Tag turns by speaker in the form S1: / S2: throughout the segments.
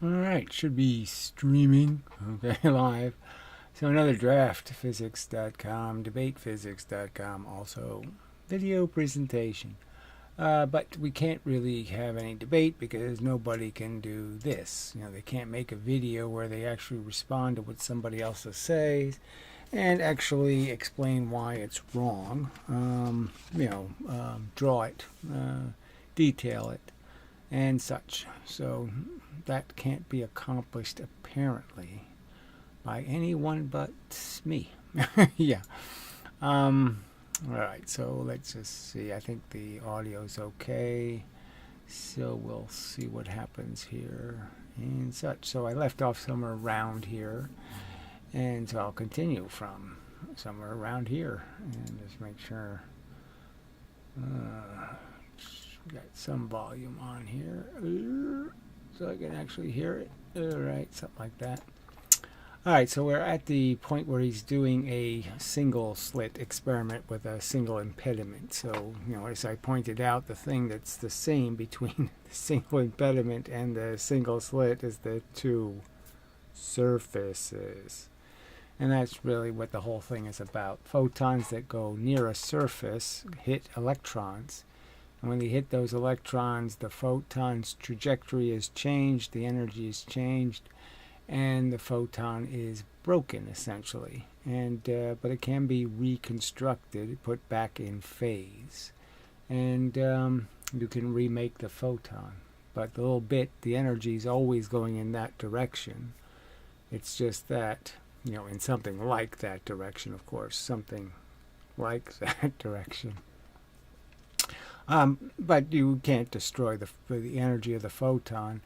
S1: Alright, should be streaming, okay, live. So another draftphysics.com, debatephysics.com, also video presentation. But we can't really have any debate because nobody can do this. They can't make a video where they actually respond to what somebody else says and actually explain why it's wrong. Draw it, detail it, and such. So that can't be accomplished apparently by anyone but me. Yeah. All right. So let's just see. I think the audio's okay. So we'll see what happens here and such. So I left off somewhere around here, and so I'll continue from somewhere around here and just make sure. Got some volume on here so I can actually hear it. All right, something like that. All right, so we're at the point where he's doing a single slit experiment with a single impediment. So, as I pointed out, the thing that's the same between the single impediment and the single slit is the two surfaces. And that's really what the whole thing is about. Photons that go near a surface hit electrons. And when they hit those electrons, the photon's trajectory is changed, the energy is changed, and the photon is broken essentially. But it can be reconstructed, put back in phase, and you can remake the photon. But the little bit, the energy is always going in that direction. It's just that, in something like that direction, of course, something like that direction. But you can't destroy the energy of the photon,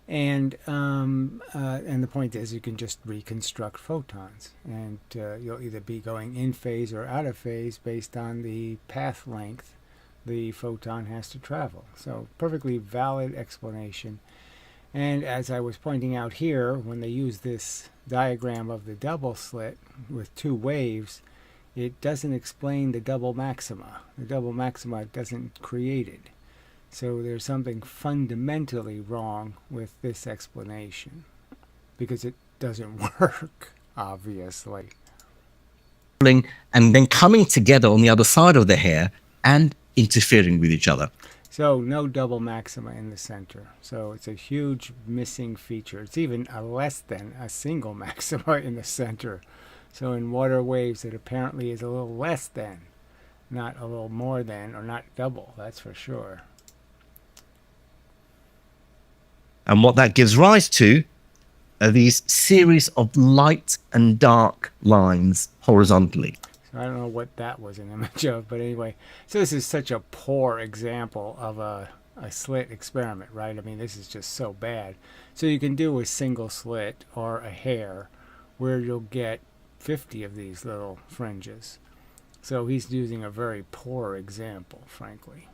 S1: and the point is you can just reconstruct photons, and you'll either be going in phase or out of phase based on the path length the photon has to travel. So perfectly valid explanation. And as I was pointing out here, when they use this diagram of the double slit with two waves, it doesn't explain the double maxima. The double maxima doesn't create it. So there's something fundamentally wrong with this explanation because it doesn't work, obviously.
S2: And then coming together on the other side of the hair and interfering with each other.
S1: So no double maxima in the center. So it's a huge missing feature. It's even a less than a single maxima in the center. So in water waves, it apparently is a little less than, not a little more than, or not double, that's for sure.
S2: And what that gives rise to are these series of light and dark lines horizontally.
S1: So I don't know what that was an image of, but anyway. So this is such a poor example of a slit experiment, right? I mean, this is just so bad. So you can do a single slit or a hair where you'll get 50 of these little fringes. So he's using a very poor example, frankly.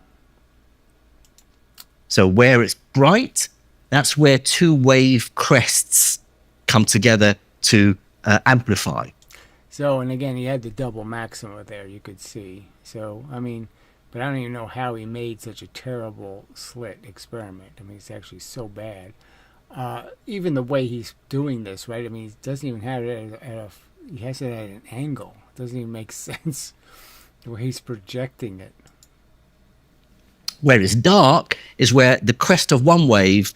S2: So where it's bright, that's where two wave crests come together to amplify.
S1: So, and again, he had the double maxima there, you could see. So, I mean, but I don't even know how he made such a terrible slit experiment. I mean, it's actually so bad. Even the way he's doing this, right? I mean, he doesn't even have it he has it at an angle. It doesn't even make sense the way he's projecting it.
S2: Where it's dark is where the crest of one wave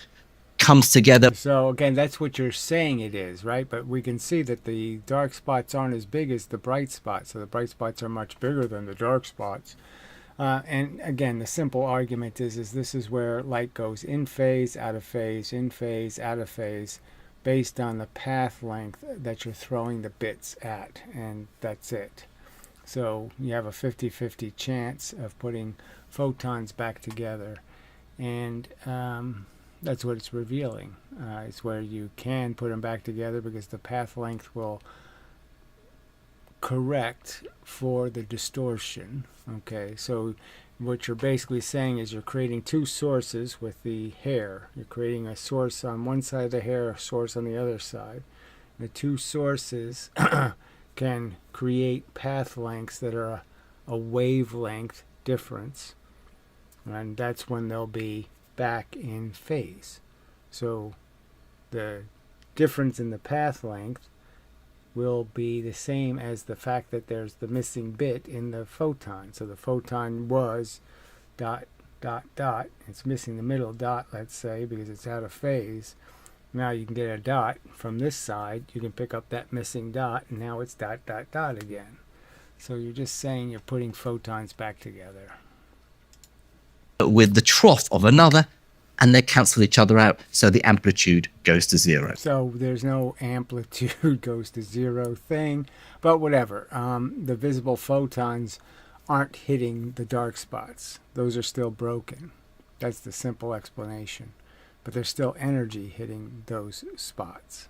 S2: comes together.
S1: So again, that's what you're saying it is, right? But we can see that the dark spots aren't as big as the bright spots. So the bright spots are much bigger than the dark spots. And again, the simple argument is this is where light goes in phase, out of phase, in phase, out of phase, based on the path length that you're throwing the bits at, and that's it. So you have a 50-50 chance of putting photons back together, and that's what it's revealing. It's where you can put them back together because the path length will correct for the distortion. Okay, so what you're basically saying is you're creating two sources with the hair. You're creating a source on one side of the hair, a source on the other side. The two sources can create path lengths that are a wavelength difference, and that's when they'll be back in phase. So the difference in the path length will be the same as the fact that there's the missing bit in the photon. So the photon was dot, dot, dot. It's missing the middle dot, let's say, because it's out of phase. Now you can get a dot from this side. You can pick up that missing dot, and now it's dot, dot, dot again. So you're just saying you're putting photons back together.
S2: With the trough of another, and they cancel each other out, so the amplitude goes to 0.
S1: So there's no amplitude goes to 0 thing, but whatever. The visible photons aren't hitting the dark spots. Those are still broken. That's the simple explanation. But there's still energy hitting those spots.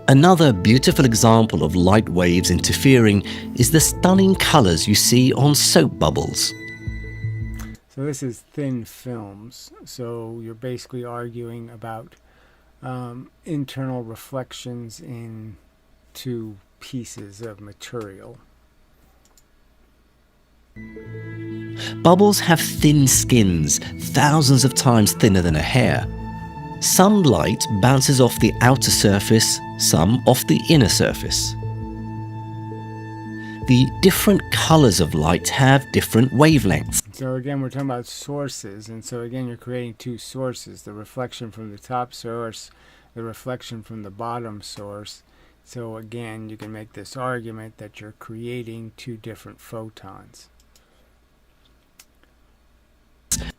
S2: Another beautiful example of light waves interfering is the stunning colors you see on soap bubbles.
S1: So this is thin films. So you're basically arguing about internal reflections in two pieces of material.
S2: Bubbles have thin skins, thousands of times thinner than a hair. Some light bounces off the outer surface, some off the inner surface. The different colors of light have different wavelengths.
S1: So again, we're talking about sources, and so again, you're creating two sources, the reflection from the top source, the reflection from the bottom source. So again, you can make this argument that you're creating two different photons.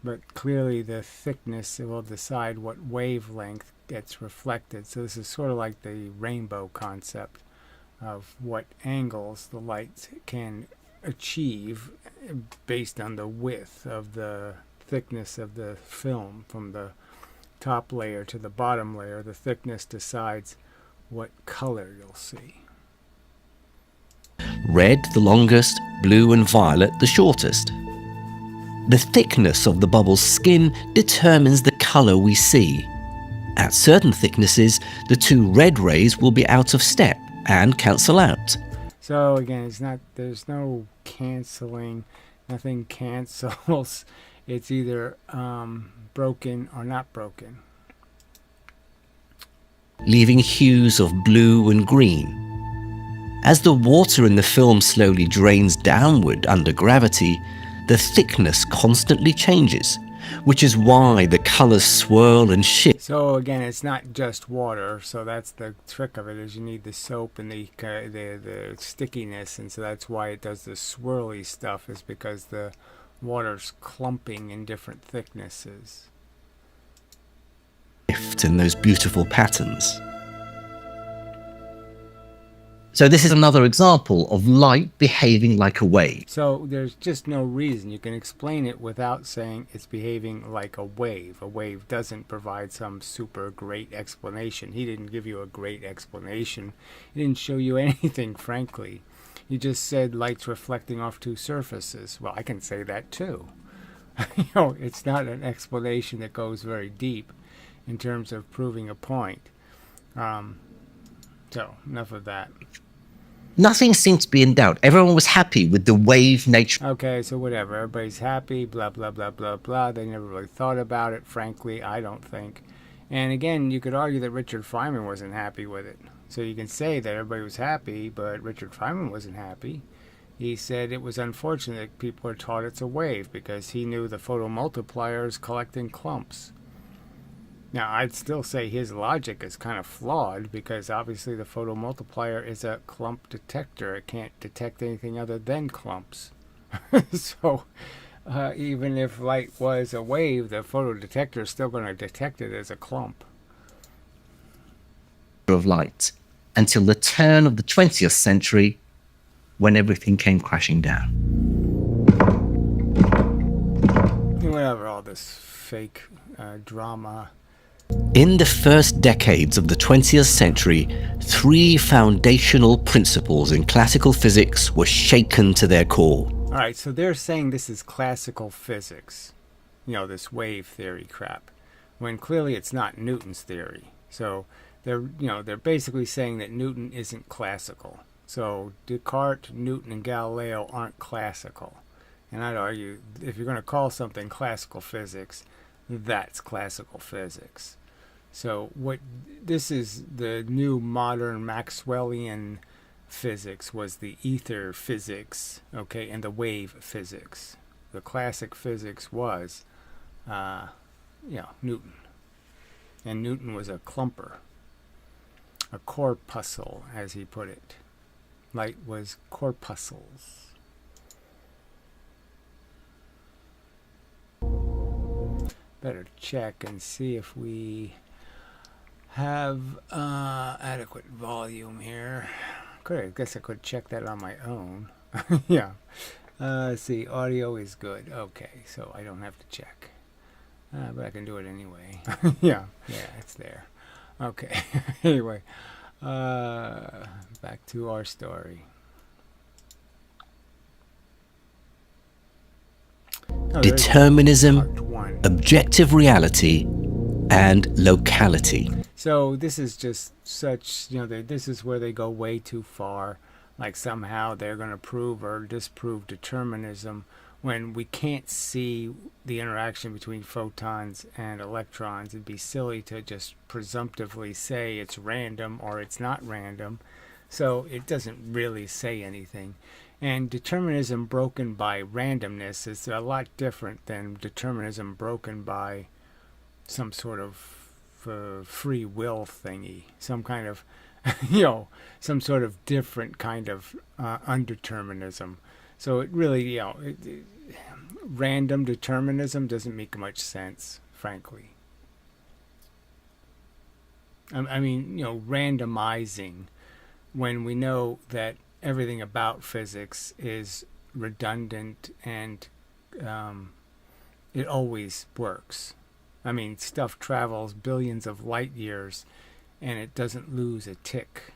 S1: But clearly the thickness will decide what wavelength gets reflected. So this is sort of like the rainbow concept of what angles the light can achieve based on the width of the thickness of the film from the top layer to the bottom layer. The thickness decides what color you'll see.
S2: Red the longest, blue and violet the shortest. The thickness of the bubble's skin determines the color we see. At certain thicknesses, the two red rays will be out of step and cancel out.
S1: So again, there's no canceling, nothing cancels. It's either broken or not broken.
S2: Leaving hues of blue and green. As the water in the film slowly drains downward under gravity, the thickness constantly changes, which is why the colors swirl and shift.
S1: So again, it's not just water. So that's the trick of it, is you need the soap and the stickiness, and so that's why it does the swirly stuff, is because the water's clumping in different thicknesses.
S2: In those beautiful patterns. So this is another example of light behaving like a wave.
S1: So there's just no reason. You can explain it without saying it's behaving like a wave. A wave doesn't provide some super great explanation. He didn't give you a great explanation. He didn't show you anything, frankly. He just said light's reflecting off two surfaces. Well, I can say that too. It's not an explanation that goes very deep in terms of proving a point. So enough of that.
S2: Nothing seemed to be in doubt. Everyone was happy with the wave nature.
S1: Okay, so whatever. Everybody's happy, blah, blah, blah, blah, blah. They never really thought about it, frankly, I don't think. And again, you could argue that Richard Feynman wasn't happy with it. So you can say that everybody was happy, but Richard Feynman wasn't happy. He said it was unfortunate that people are taught it's a wave because he knew the photomultiplier is collecting clumps. Now, I'd still say his logic is kind of flawed because obviously the photomultiplier is a clump detector. It can't detect anything other than clumps. So even if light was a wave, the photodetector is still going to detect it as a clump.
S2: Of light until the turn of the 20th century when everything came crashing down.
S1: Whatever, all this fake drama.
S2: In the first decades of the 20th century, three foundational principles in classical physics were shaken to their core.
S1: All right, so they're saying this is classical physics, this wave theory crap, when clearly it's not Newton's theory. So they're basically saying that Newton isn't classical. So Descartes, Newton, and Galileo aren't classical. And I'd argue if you're going to call something classical physics, that's classical physics. So what this is, the new modern Maxwellian physics was the ether physics, okay, and the wave physics. The classic physics was, Newton. And Newton was a clumper, a corpuscle, as he put it. Light was corpuscles. Better check and see if we have adequate volume here. I guess I could check that on my own. Yeah. Let's see, audio is good. Okay, so I don't have to check. But I can do it anyway. Yeah, it's there. Okay. Anyway, back to our story.
S2: Determinism, objective reality, and locality.
S1: So this is just such, this is where they go way too far. Like somehow they're going to prove or disprove determinism when we can't see the interaction between photons and electrons. It'd be silly to just presumptively say it's random or it's not random. So it doesn't really say anything. And determinism broken by randomness is a lot different than determinism broken by some sort of free will thingy, some kind of, some sort of different kind of undeterminism. So it really, random determinism doesn't make much sense, frankly. I mean, randomizing when we know that everything about physics is redundant and it always works. I mean, stuff travels billions of light years and it doesn't lose a tick.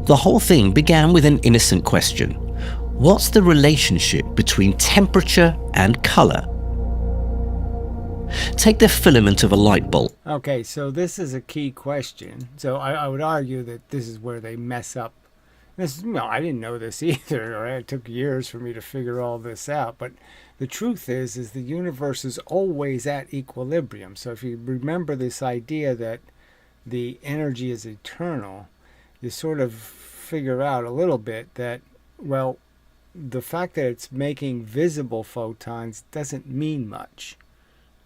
S2: The whole thing began with an innocent question. What's the relationship between temperature and color? Take the filament of a light bulb.
S1: Okay, so this is a key question. So I would argue that this is where they mess up. I didn't know this either, or it took years for me to figure all this out. But the truth is the universe is always at equilibrium. So if you remember this idea that the energy is eternal, you sort of figure out a little bit that, well, the fact that it's making visible photons doesn't mean much.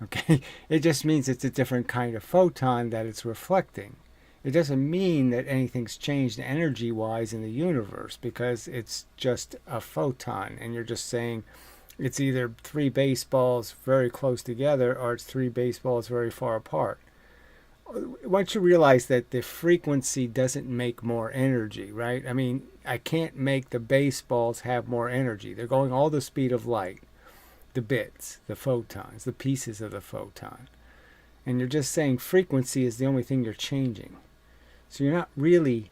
S1: Okay, it just means it's a different kind of photon that it's reflecting. It doesn't mean that anything's changed energy-wise in the universe because it's just a photon and you're just saying it's either three baseballs very close together or it's three baseballs very far apart. Once you realize that the frequency doesn't make more energy, right? I mean, I can't make the baseballs have more energy. They're going all the speed of light. The bits, the photons, the pieces of the photon. And you're just saying frequency is the only thing you're changing. So you're not really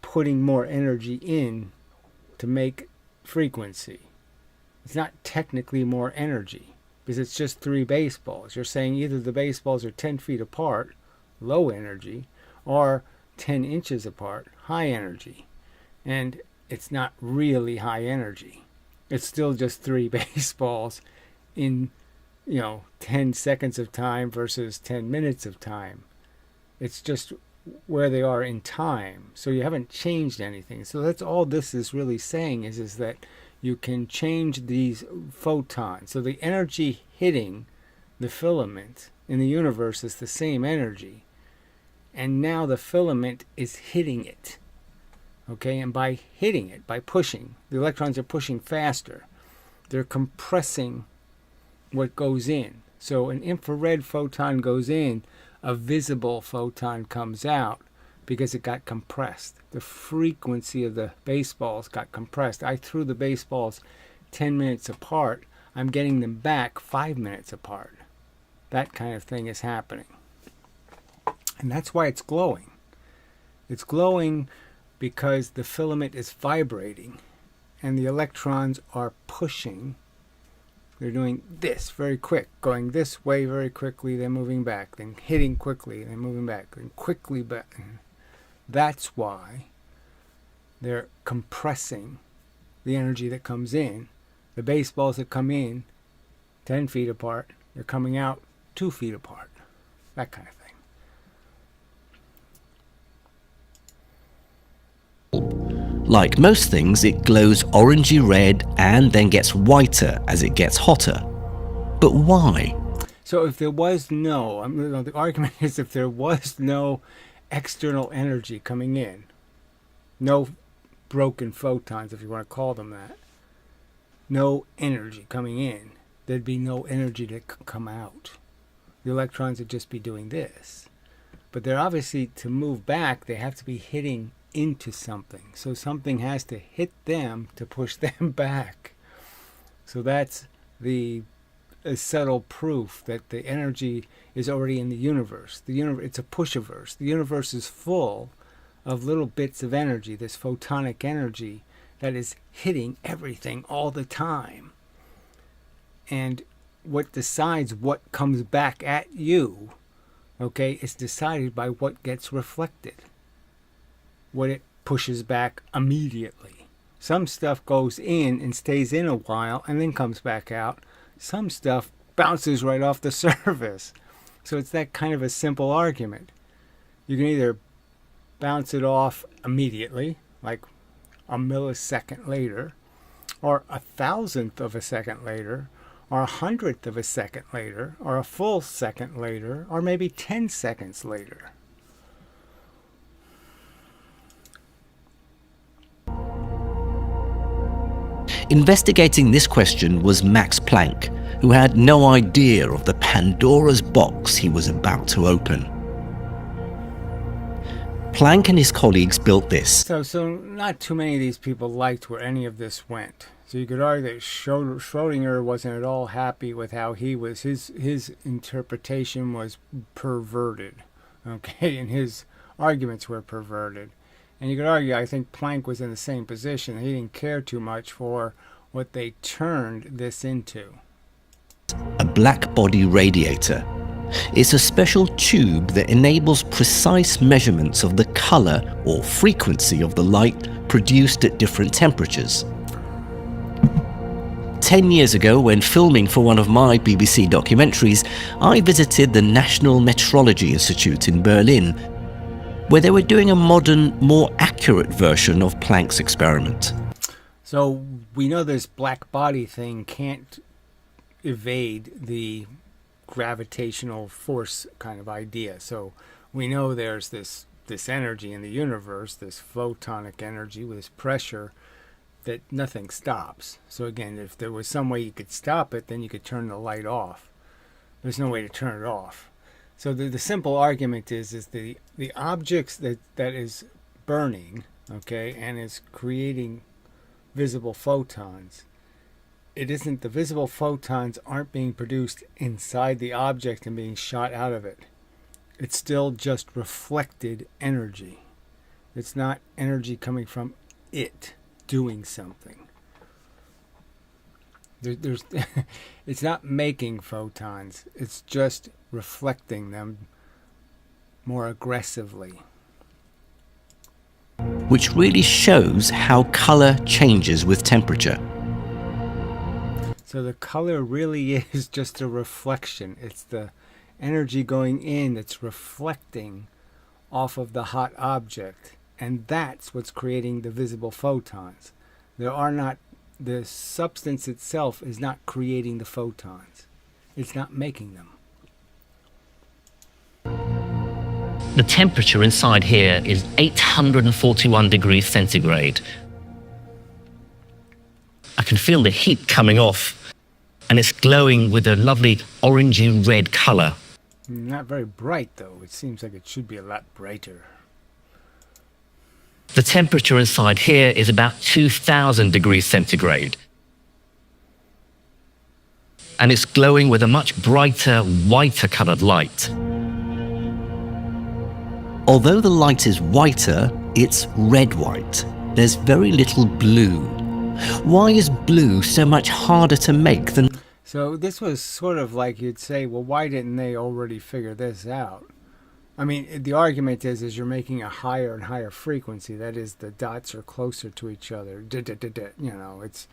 S1: putting more energy in to make frequency. It's not technically more energy because it's just three baseballs. You're saying either the baseballs are 10 feet apart, low energy, or 10 inches apart, high energy. And it's not really high energy. It's still just three baseballs in, 10 seconds of time versus 10 minutes of time. It's just where they are in time. So you haven't changed anything. So that's all this is really saying is that you can change these photons. So the energy hitting the filament in the universe is the same energy. And now the filament is hitting it. Okay, and by hitting it, by pushing, the electrons are pushing faster. They're compressing what goes in. So an infrared photon goes in, a visible photon comes out because it got compressed. The frequency of the baseballs got compressed. I threw the baseballs 10 minutes apart. I'm getting them back 5 minutes apart. That kind of thing is happening. And that's why it's glowing. It's glowing because the filament is vibrating and the electrons are pushing. They're doing this very quick, going this way very quickly, then moving back, then hitting quickly, then moving back, then quickly back. That's why they're compressing the energy that comes in. The baseballs that come in 10 feet apart, they're coming out 2 feet apart. That kind of thing.
S2: Like most things, it glows orangey red and then gets whiter as it gets hotter. But why?
S1: So if there was no, the argument is if there was no external energy coming in, no broken photons, if you want to call them that, no energy coming in, there'd be no energy to come out. The electrons would just be doing this. But they're obviously, to move back, they have to be hitting into something. So something has to hit them to push them back. So that's the subtle proof that the energy is already in the universe. It's a pushiverse. The universe is full of little bits of energy, this photonic energy that is hitting everything all the time. And what decides what comes back at you, okay, is decided by what gets reflected, what it pushes back immediately. Some stuff goes in and stays in a while and then comes back out. Some stuff bounces right off the surface. So it's that kind of a simple argument. You can either bounce it off immediately, like a millisecond later, or 1,000th of a second later, or 100th of a second later, or a full second later, or maybe 10 seconds later.
S2: Investigating this question was Max Planck, who had no idea of the Pandora's box he was about to open. Planck and his colleagues built this.
S1: So not too many of these people liked where any of this went. So you could argue that Schrodinger wasn't at all happy with how he was. His interpretation was perverted, okay, and his arguments were perverted. And you could argue, I think Planck was in the same position. He didn't care too much for what they turned this into.
S2: A black body radiator. It's a special tube that enables precise measurements of the color or frequency of the light produced at different temperatures. 10 years ago, when filming for one of my BBC documentaries, I visited the National Metrology Institute in Berlin, where they were doing a modern, more accurate version of Planck's experiment.
S1: So we know this black body thing can't evade the gravitational force kind of idea. So we know there's this energy in the universe, this photonic energy with this pressure, that nothing stops. So again, if there was some way you could stop it, then you could turn the light off. There's no way to turn it off. So the simple argument is the objects that is burning, okay, and is creating visible photons, it isn't, the visible photons aren't being produced inside the object and being shot out of it. It's still just reflected energy. It's not energy coming from it doing something. There's it's not making photons. It's just reflecting them more aggressively.
S2: Which really shows how color changes with temperature.
S1: So the color really is just a reflection. It's the energy going in that's reflecting off of the hot object. And that's what's creating the visible photons. The substance itself is not creating the photons. It's not making them.
S3: The temperature inside here is 841 degrees centigrade. I can feel the heat coming off, and it's glowing with a lovely orangey red color.
S1: Not very bright, though. It seems like it should be a lot brighter.
S3: The temperature inside here is about 2000 degrees centigrade. And it's glowing with a much brighter, whiter colored light.
S2: Although the light is whiter, it's red-white. There's very little blue. Why is blue so much harder to make than...
S1: So this was sort of like you'd say, well, why didn't they already figure this out? I mean, the argument is you're making a higher and higher frequency. That is, the dots are closer to each other. You know, it's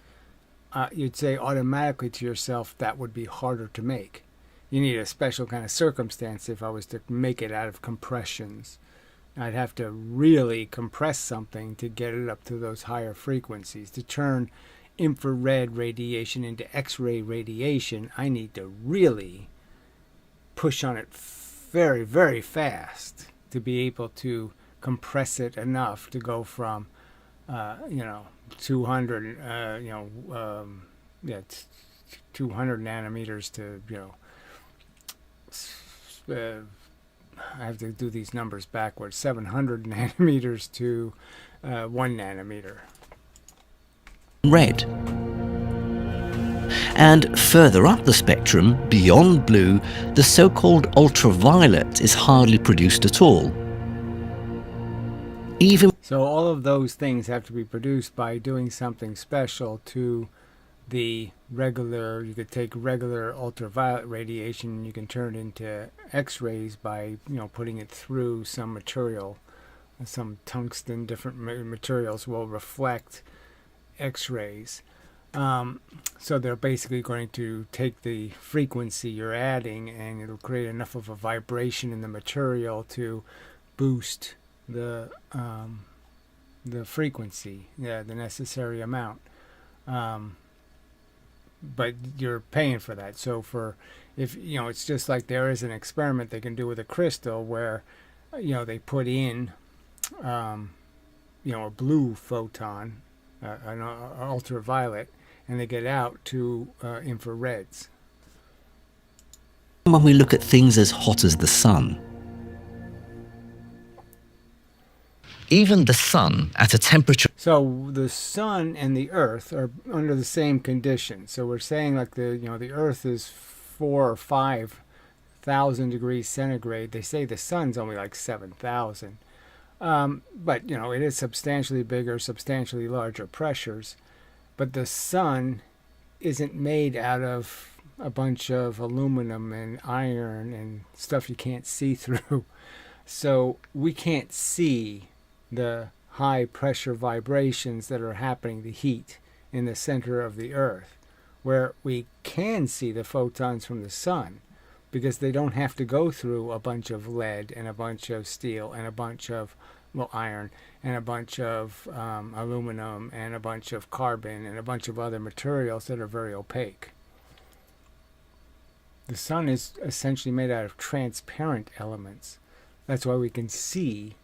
S1: you'd say automatically to yourself that would be harder to make. You need a special kind of circumstance if I was to make it out of compressions. I'd have to really compress something to get it up to those higher frequencies. To turn infrared radiation into X-ray radiation, I need to really push on it very, very fast to be able to compress it enough to go from, 200, 200 nanometers to, I have to do these numbers backwards, 700 nanometers to 1 nanometer.
S2: Red. And further up the spectrum, beyond blue, the so-called ultraviolet is hardly produced at all.
S1: So all of those things have to be produced by doing something special to the regular. You could take regular ultraviolet radiation and you can turn it into X-rays by, putting it through some material. Some tungsten, different materials will reflect X-rays. So they're basically going to take the frequency you're adding and it'll create enough of a vibration in the material to boost the frequency, the necessary amount. But you're paying for that. So if it's just like there is an experiment they can do with a crystal where they put in a blue photon, an ultraviolet, and they get out to infrareds.
S2: When we look at things as hot as the sun,
S3: Even the sun at a temperature...
S1: So the sun and the earth are under the same conditions. So we're saying like the earth is 4,000 or 5,000 degrees centigrade. They say the sun's only like 7,000. But it is substantially bigger, substantially larger pressures. But the sun isn't made out of a bunch of aluminum and iron and stuff you can't see through. So we can't see the high pressure vibrations that are happening, the heat in the center of the earth, where we can see the photons from the sun because they don't have to go through a bunch of lead and a bunch of steel and a bunch of iron and a bunch of aluminum and a bunch of carbon and a bunch of other materials that are very opaque. The sun is essentially made out of transparent elements. That's why we can see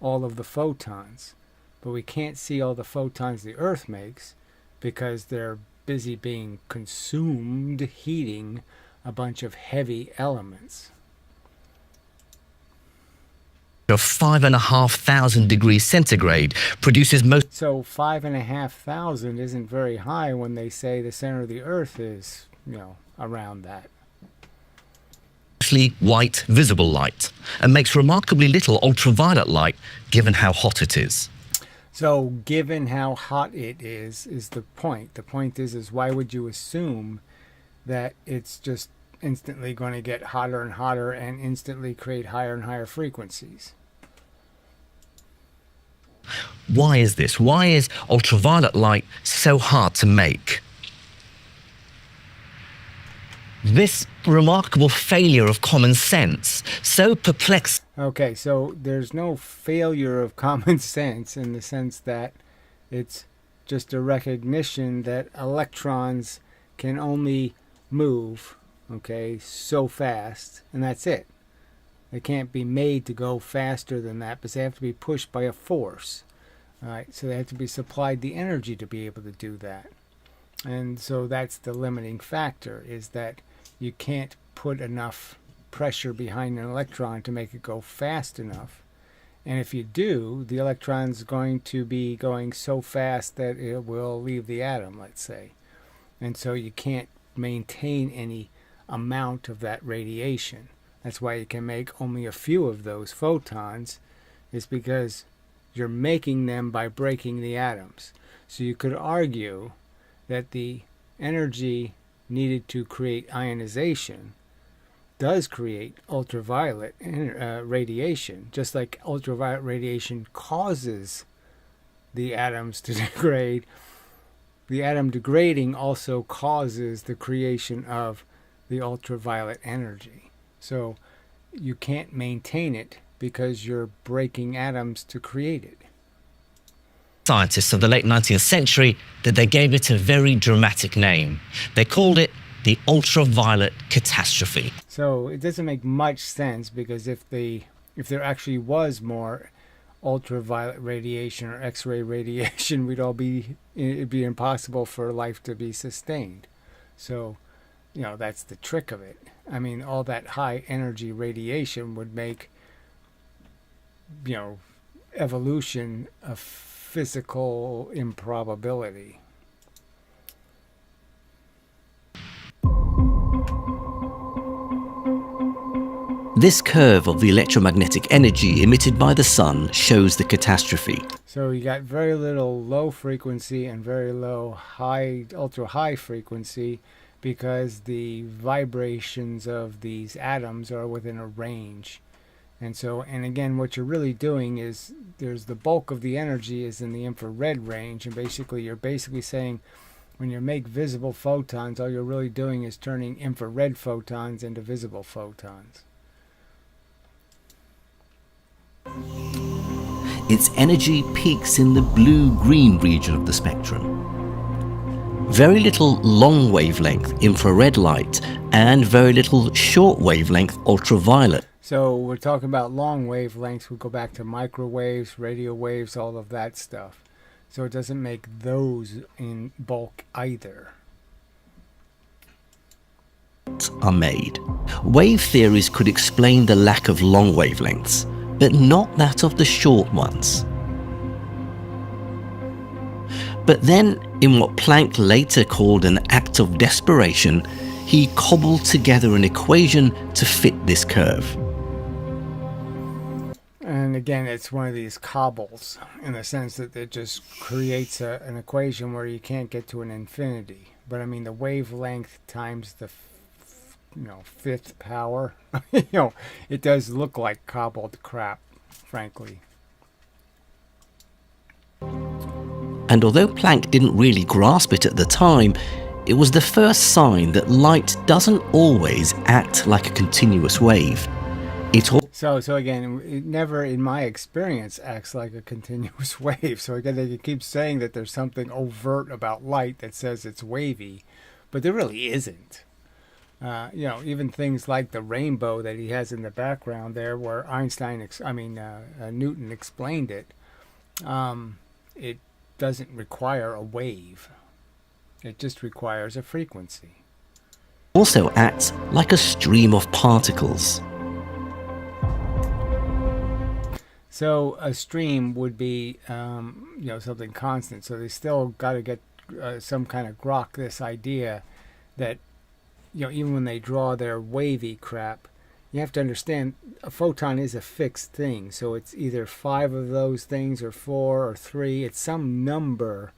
S1: all of the photons, but we can't see all the photons the earth makes because they're busy being consumed heating a bunch of heavy elements.
S3: Of 5,500 degrees centigrade produces most...
S1: So 5,500 isn't very high when they say the center of the earth is, around that.
S3: Mostly white visible light and makes remarkably little ultraviolet light given how hot it is.
S1: So given how hot it is the point. The point is why would you assume that it's just instantly going to get hotter and hotter and instantly create higher and higher frequencies?
S3: Why is this? Why is ultraviolet light so hard to make? This remarkable failure of common sense, so perplexing.
S1: Okay, so there's no failure of common sense in the sense that it's just a recognition that electrons can only move, so fast, and that's it. They can't be made to go faster than that because they have to be pushed by a force. All right, so they have to be supplied the energy to be able to do that. And so that's the limiting factor, is that you can't put enough pressure behind an electron to make it go fast enough. And if you do, the electron's going to be going so fast that it will leave the atom, let's say. And so you can't maintain any amount of that radiation. That's why you can make only a few of those photons, is because you're making them by breaking the atoms. So you could argue that the energy needed to create ionization does create ultraviolet radiation, just like ultraviolet radiation causes the atoms to degrade. The atom degrading also causes the creation of the ultraviolet energy. So you can't maintain it because you're breaking atoms to create it.
S3: Scientists of the late 19th century that they gave it a very dramatic name. They called it the ultraviolet catastrophe.
S1: So it doesn't make much sense, because if there actually was more ultraviolet radiation or X-ray radiation, it'd be impossible for life to be sustained. So, that's the trick of it. I mean, all that high energy radiation would make, evolution a physical improbability.
S2: This curve of the electromagnetic energy emitted by the sun shows the catastrophe.
S1: So you got very little low frequency and very low ultra high frequency, because the vibrations of these atoms are within a range. And again, what you're really doing is, there's the bulk of the energy is in the infrared range, and you're saying, when you make visible photons, all you're really doing is turning infrared photons into visible photons.
S2: Its energy peaks in the blue-green region of the spectrum. Very little long wavelength infrared light and very little short wavelength ultraviolet.
S1: So we're talking about long wavelengths. We go back to microwaves, radio waves, all of that stuff. So it doesn't make those in bulk either.
S2: Are made. Wave theories could explain the lack of long wavelengths, but not that of the short ones. But then, in what Planck later called an act of desperation, he cobbled together an equation to fit this curve.
S1: And again, it's one of these cobbles, in the sense that it just creates an equation where you can't get to an infinity. But I mean, the wavelength times the fifth power, it does look like cobbled crap, frankly.
S2: And although Planck didn't really grasp it at the time, it was the first sign that light doesn't always act like a continuous wave.
S1: So again, it never, in my experience, acts like a continuous wave. So again, they keep saying that there's something overt about light that says it's wavy, but there really isn't. Even things like the rainbow that he has in the background there, where Newton explained it. It doesn't require a wave. It just requires a frequency.
S2: Also acts like a stream of particles.
S1: So a stream would be, something constant. So they still got to get some kind of grok this idea that, even when they draw their wavy crap, you have to understand a photon is a fixed thing. So it's either 5 of those things or 4 or 3. It's some number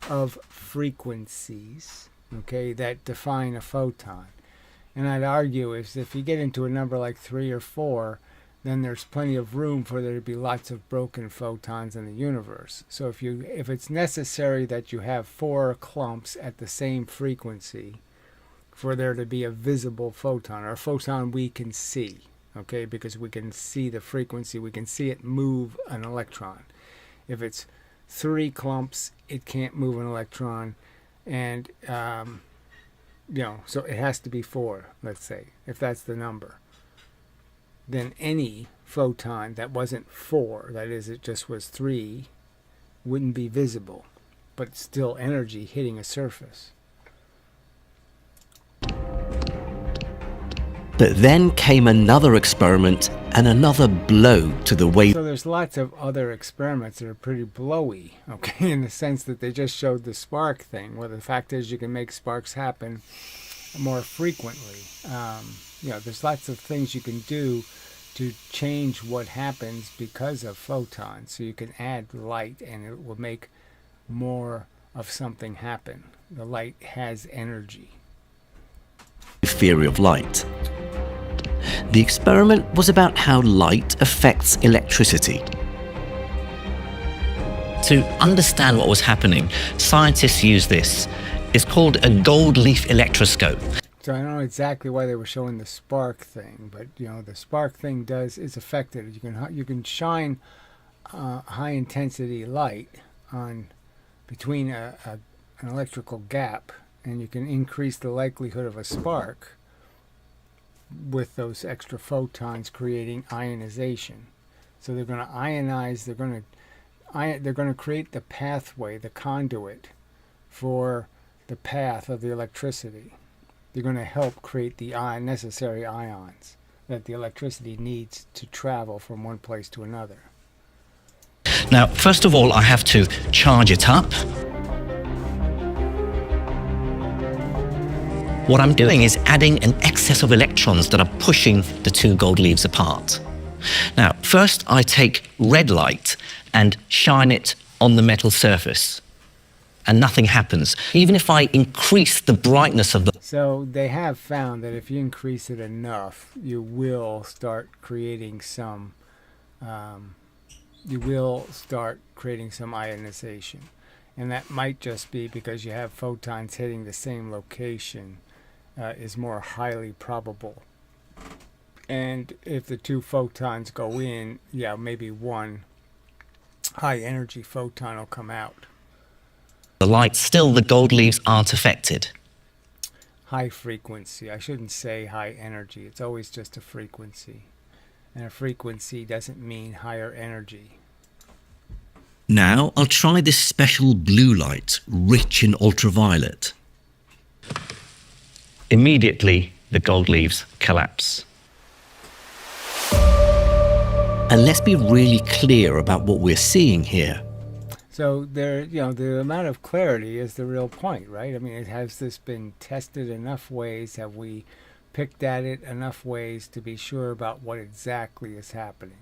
S1: of frequencies, okay, that define a photon. And I'd argue if you get into a number like 3 or 4, then there's plenty of room for there to be lots of broken photons in the universe. So if it's necessary that you have 4 clumps at the same frequency for there to be a visible photon, or a photon we can see, okay, because we can see the frequency, we can see it move an electron. If it's 3 clumps, it can't move an electron, and so it has to be 4, let's say, if that's the number. Then any photon that wasn't 4, that is, it just was 3, wouldn't be visible, but still energy hitting a surface.
S2: But then came another experiment and another blow to the wave.
S1: So there's lots of other experiments that are pretty blowy, okay, in the sense that they just showed the spark thing, where the fact is you can make sparks happen more frequently. There's lots of things you can do to change what happens because of photons. So you can add light and it will make more of something happen. The light has energy.
S2: Theory of light. The experiment was about how light affects electricity.
S3: To understand what was happening, scientists used this. It's called a gold leaf electroscope.
S1: So I don't know exactly why they were showing the spark thing, but you know the spark thing is affected. You can shine high intensity light on between an electrical gap, and you can increase the likelihood of a spark with those extra photons creating ionization. So they're going to ionize. They're going to create the pathway, the conduit for the path of the electricity. They're going to help create the necessary ions that the electricity needs to travel from one place to another.
S3: Now, first of all, I have to charge it up. What I'm doing is adding an excess of electrons that are pushing the two gold leaves apart. Now, first I take red light and shine it on the metal surface, and nothing happens. Even if I increase the brightness of the...
S1: So they have found that if you increase it enough, you will start creating some ionization. And that might just be because you have photons hitting the same location is more highly probable. And if the two photons go in, yeah, maybe one high energy photon will come out.
S3: The light, still the gold leaves aren't affected.
S1: High frequency. I shouldn't say high energy. It's always just a frequency. And a frequency doesn't mean higher energy.
S2: Now I'll try this special blue light, rich in ultraviolet.
S3: Immediately, the gold leaves collapse.
S2: And let's be really clear about what we're seeing here.
S1: So the amount of clarity is the real point, right? I mean, has this been tested enough ways? Have we picked at it enough ways to be sure about what exactly is happening?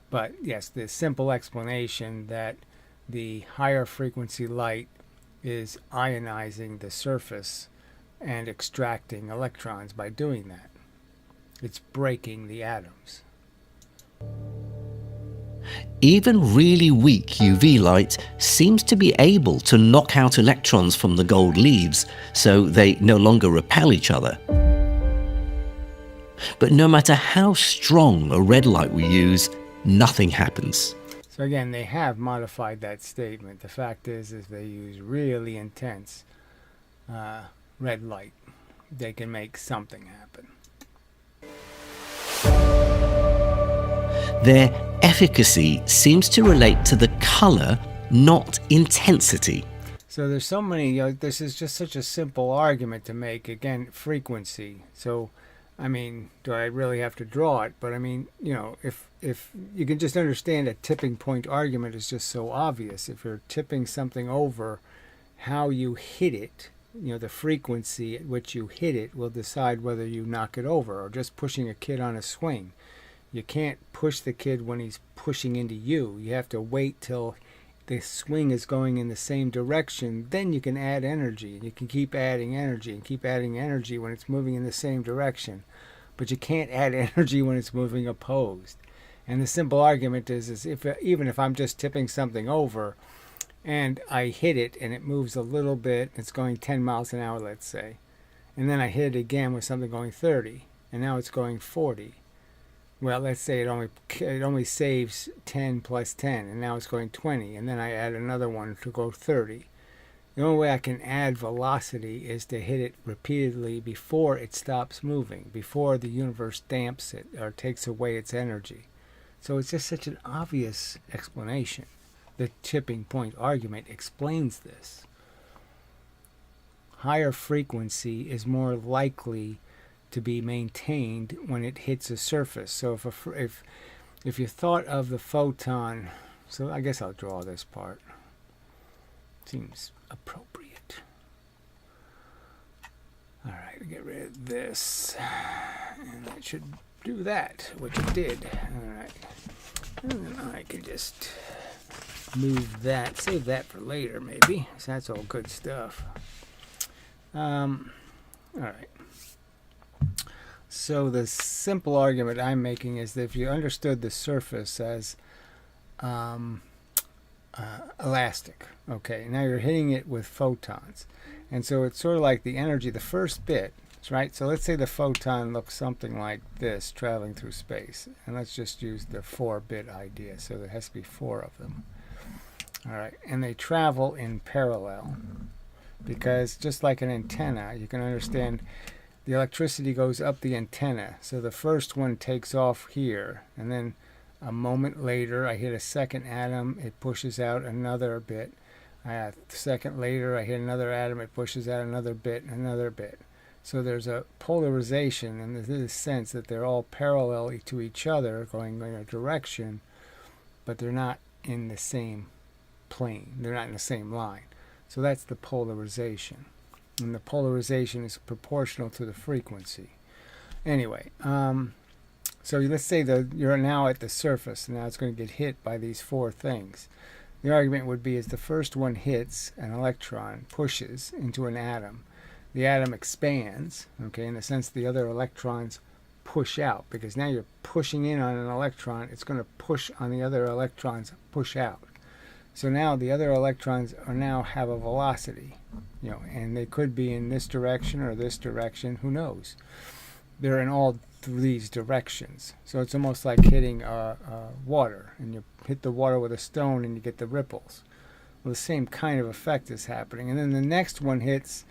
S1: But yes, the simple explanation that the higher frequency light is ionizing the surface and extracting electrons by doing that. It's breaking the atoms.
S2: Even really weak UV light seems to be able to knock out electrons from the gold leaves, so they no longer repel each other. But no matter how strong a red light we use, nothing happens.
S1: So again, they have modified that statement. The fact is they use really intense red light. They can make something happen.
S2: Their efficacy seems to relate to the color, not intensity.
S1: So there's so many, this is just such a simple argument to make. Again, frequency. So, I mean, do I really have to draw it? But I mean, if you can just understand a tipping point argument is just so obvious. If you're tipping something over, how you hit it, the frequency at which you hit it will decide whether you knock it over, or just pushing a kid on a swing. You can't push the kid when he's pushing into you. You have to wait till the swing is going in the same direction. Then you can add energy. You can keep adding energy and keep adding energy when it's moving in the same direction. But you can't add energy when it's moving opposed. And the simple argument is even if I'm just tipping something over and I hit it and it moves a little bit, it's going 10 miles an hour, let's say. And then I hit it again with something going 30, and now it's going 40. Well, let's say it only saves 10 plus 10, and now it's going 20, and then I add another one to go 30. The only way I can add velocity is to hit it repeatedly before it stops moving, before the universe damps it or takes away its energy. So it's just such an obvious explanation. The tipping point argument explains this. Higher frequency is more likely to be maintained when it hits a surface. So if you thought of the photon, so I guess I'll draw this part. Seems appropriate. All right, get rid of this, and that should do that, which it did. All right, and then I can just move that, save that for later maybe. So that's all good stuff. All right. So the simple argument I'm making is that if you understood the surface as elastic, okay, now you're hitting it with photons. And so it's sort of like the energy, the first bit, right? So let's say the photon looks something like this traveling through space. And let's just use the 4-bit idea. So there has to be 4 of them. All right, and they travel in parallel because just like an antenna, you can understand the electricity goes up the antenna. So the first one takes off here, and then a moment later I hit a second atom, it pushes out another bit. A second later I hit another atom, it pushes out another bit, another bit. So there's a polarization in the sense that they're all parallel to each other, going in a direction, but they're not in the same plane. They're not in the same line. So that's the polarization. And the polarization is proportional to the frequency. Anyway, so let's say that you're now at the surface, and now it's going to get hit by these 4 things. The argument would be as the first one hits an electron, pushes into an atom, the atom expands, okay, in the sense the other electrons push out, because now you're pushing in on an electron, it's going to push on the other electrons, push out. So now the other electrons now have a velocity, and they could be in this direction or this direction, who knows. They're in all these directions. So it's almost like hitting water, and you hit the water with a stone and you get the ripples. Well, the same kind of effect is happening. And then the next one hits,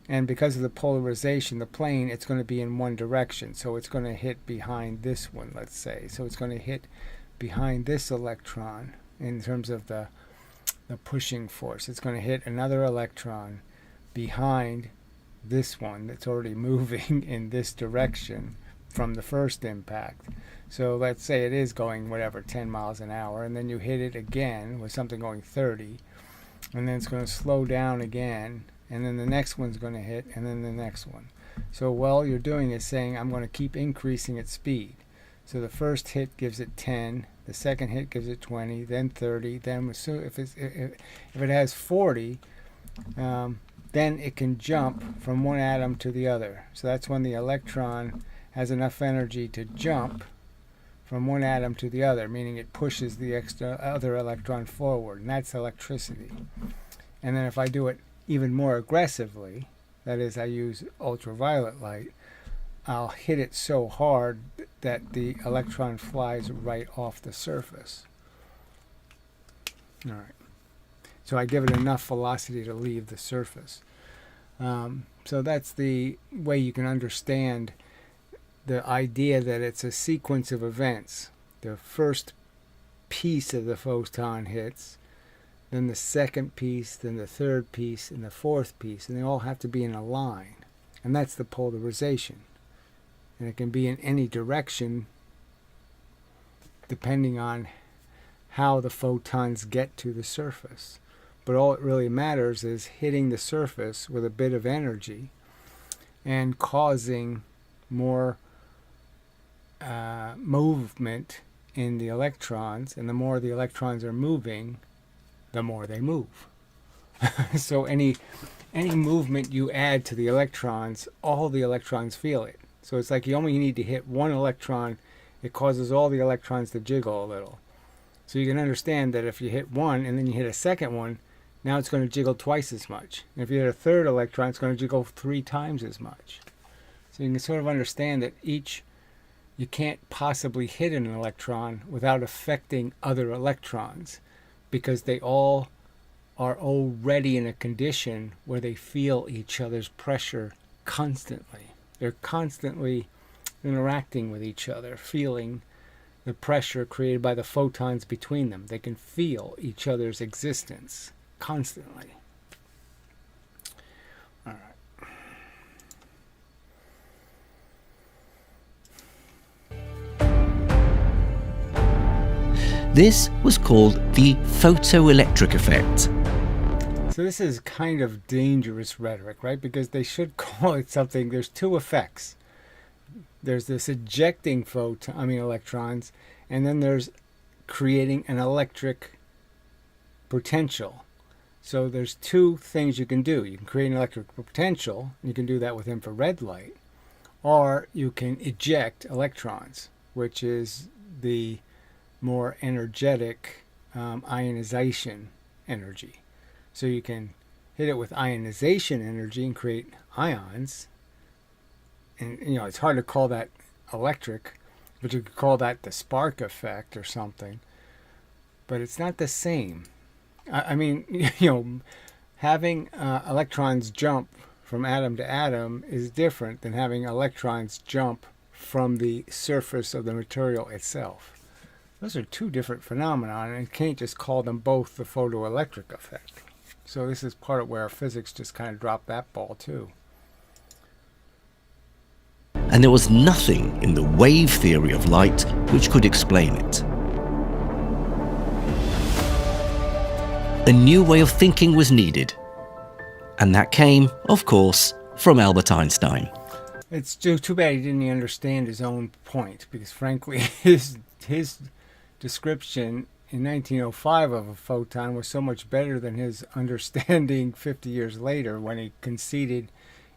S1: and because of the polarization, the plane, it's going to be in one direction. So it's going to hit behind this one, let's say. So it's going to hit behind this electron in terms of the pushing force. It's going to hit another electron behind this one that's already moving in this direction from the first impact. So let's say it is going whatever 10 miles an hour, and then you hit it again with something going 30, and then it's going to slow down again, and then the next one's going to hit, and then the next one. So all you're doing is saying I'm going to keep increasing its speed. So the first hit gives it 10, the second hit gives it 20, then 30, then if it has 40, then it can jump from one atom to the other. So that's when the electron has enough energy to jump from one atom to the other, meaning it pushes the other electron forward, and that's electricity. And then if I do it even more aggressively, that is, I use ultraviolet light, I'll hit it so hard that the electron flies right off the surface. All right. So I give it enough velocity to leave the surface. So that's the way you can understand the idea that it's a sequence of events. The first piece of the photon hits, then the second piece, then the third piece, and the fourth piece, and they all have to be in a line. And that's the polarization. And it can be in any direction depending on how the photons get to the surface. But all it really matters is hitting the surface with a bit of energy and causing more movement in the electrons. And the more the electrons are moving, the more they move. So any movement you add to the electrons, all the electrons feel it. So it's like you only need to hit one electron, it causes all the electrons to jiggle a little. So you can understand that if you hit one and then you hit a second one, now it's going to jiggle twice as much. And if you hit a third electron, it's going to jiggle 3 times as much. So you can sort of understand that you can't possibly hit an electron without affecting other electrons, because they all are already in a condition where they feel each other's pressure constantly. They're constantly interacting with each other, feeling the pressure created by the photons between them. They can feel each other's existence constantly. All right.
S2: This was called the photoelectric effect.
S1: So this is kind of dangerous rhetoric, right? Because they should call it something. There's 2 effects. There's this ejecting electrons, and then there's creating an electric potential. So there's 2 things you can do. You can create an electric potential, and you can do that with infrared light, or you can eject electrons, which is the more energetic ionization energy. So you can hit it with ionization energy and create ions. And it's hard to call that electric, but you could call that the spark effect or something. But it's not the same. I mean, having electrons jump from atom to atom is different than having electrons jump from the surface of the material itself. Those are two different phenomena, and you can't just call them both the photoelectric effect. So this is part of where physics just kind of dropped that ball too.
S2: And there was nothing in the wave theory of light which could explain it. A new way of thinking was needed, and that came, of course, from Albert Einstein.
S1: It's too bad he didn't understand his own point, because frankly, his description in 1905 of a photon was so much better than his understanding 50 years later, when he conceded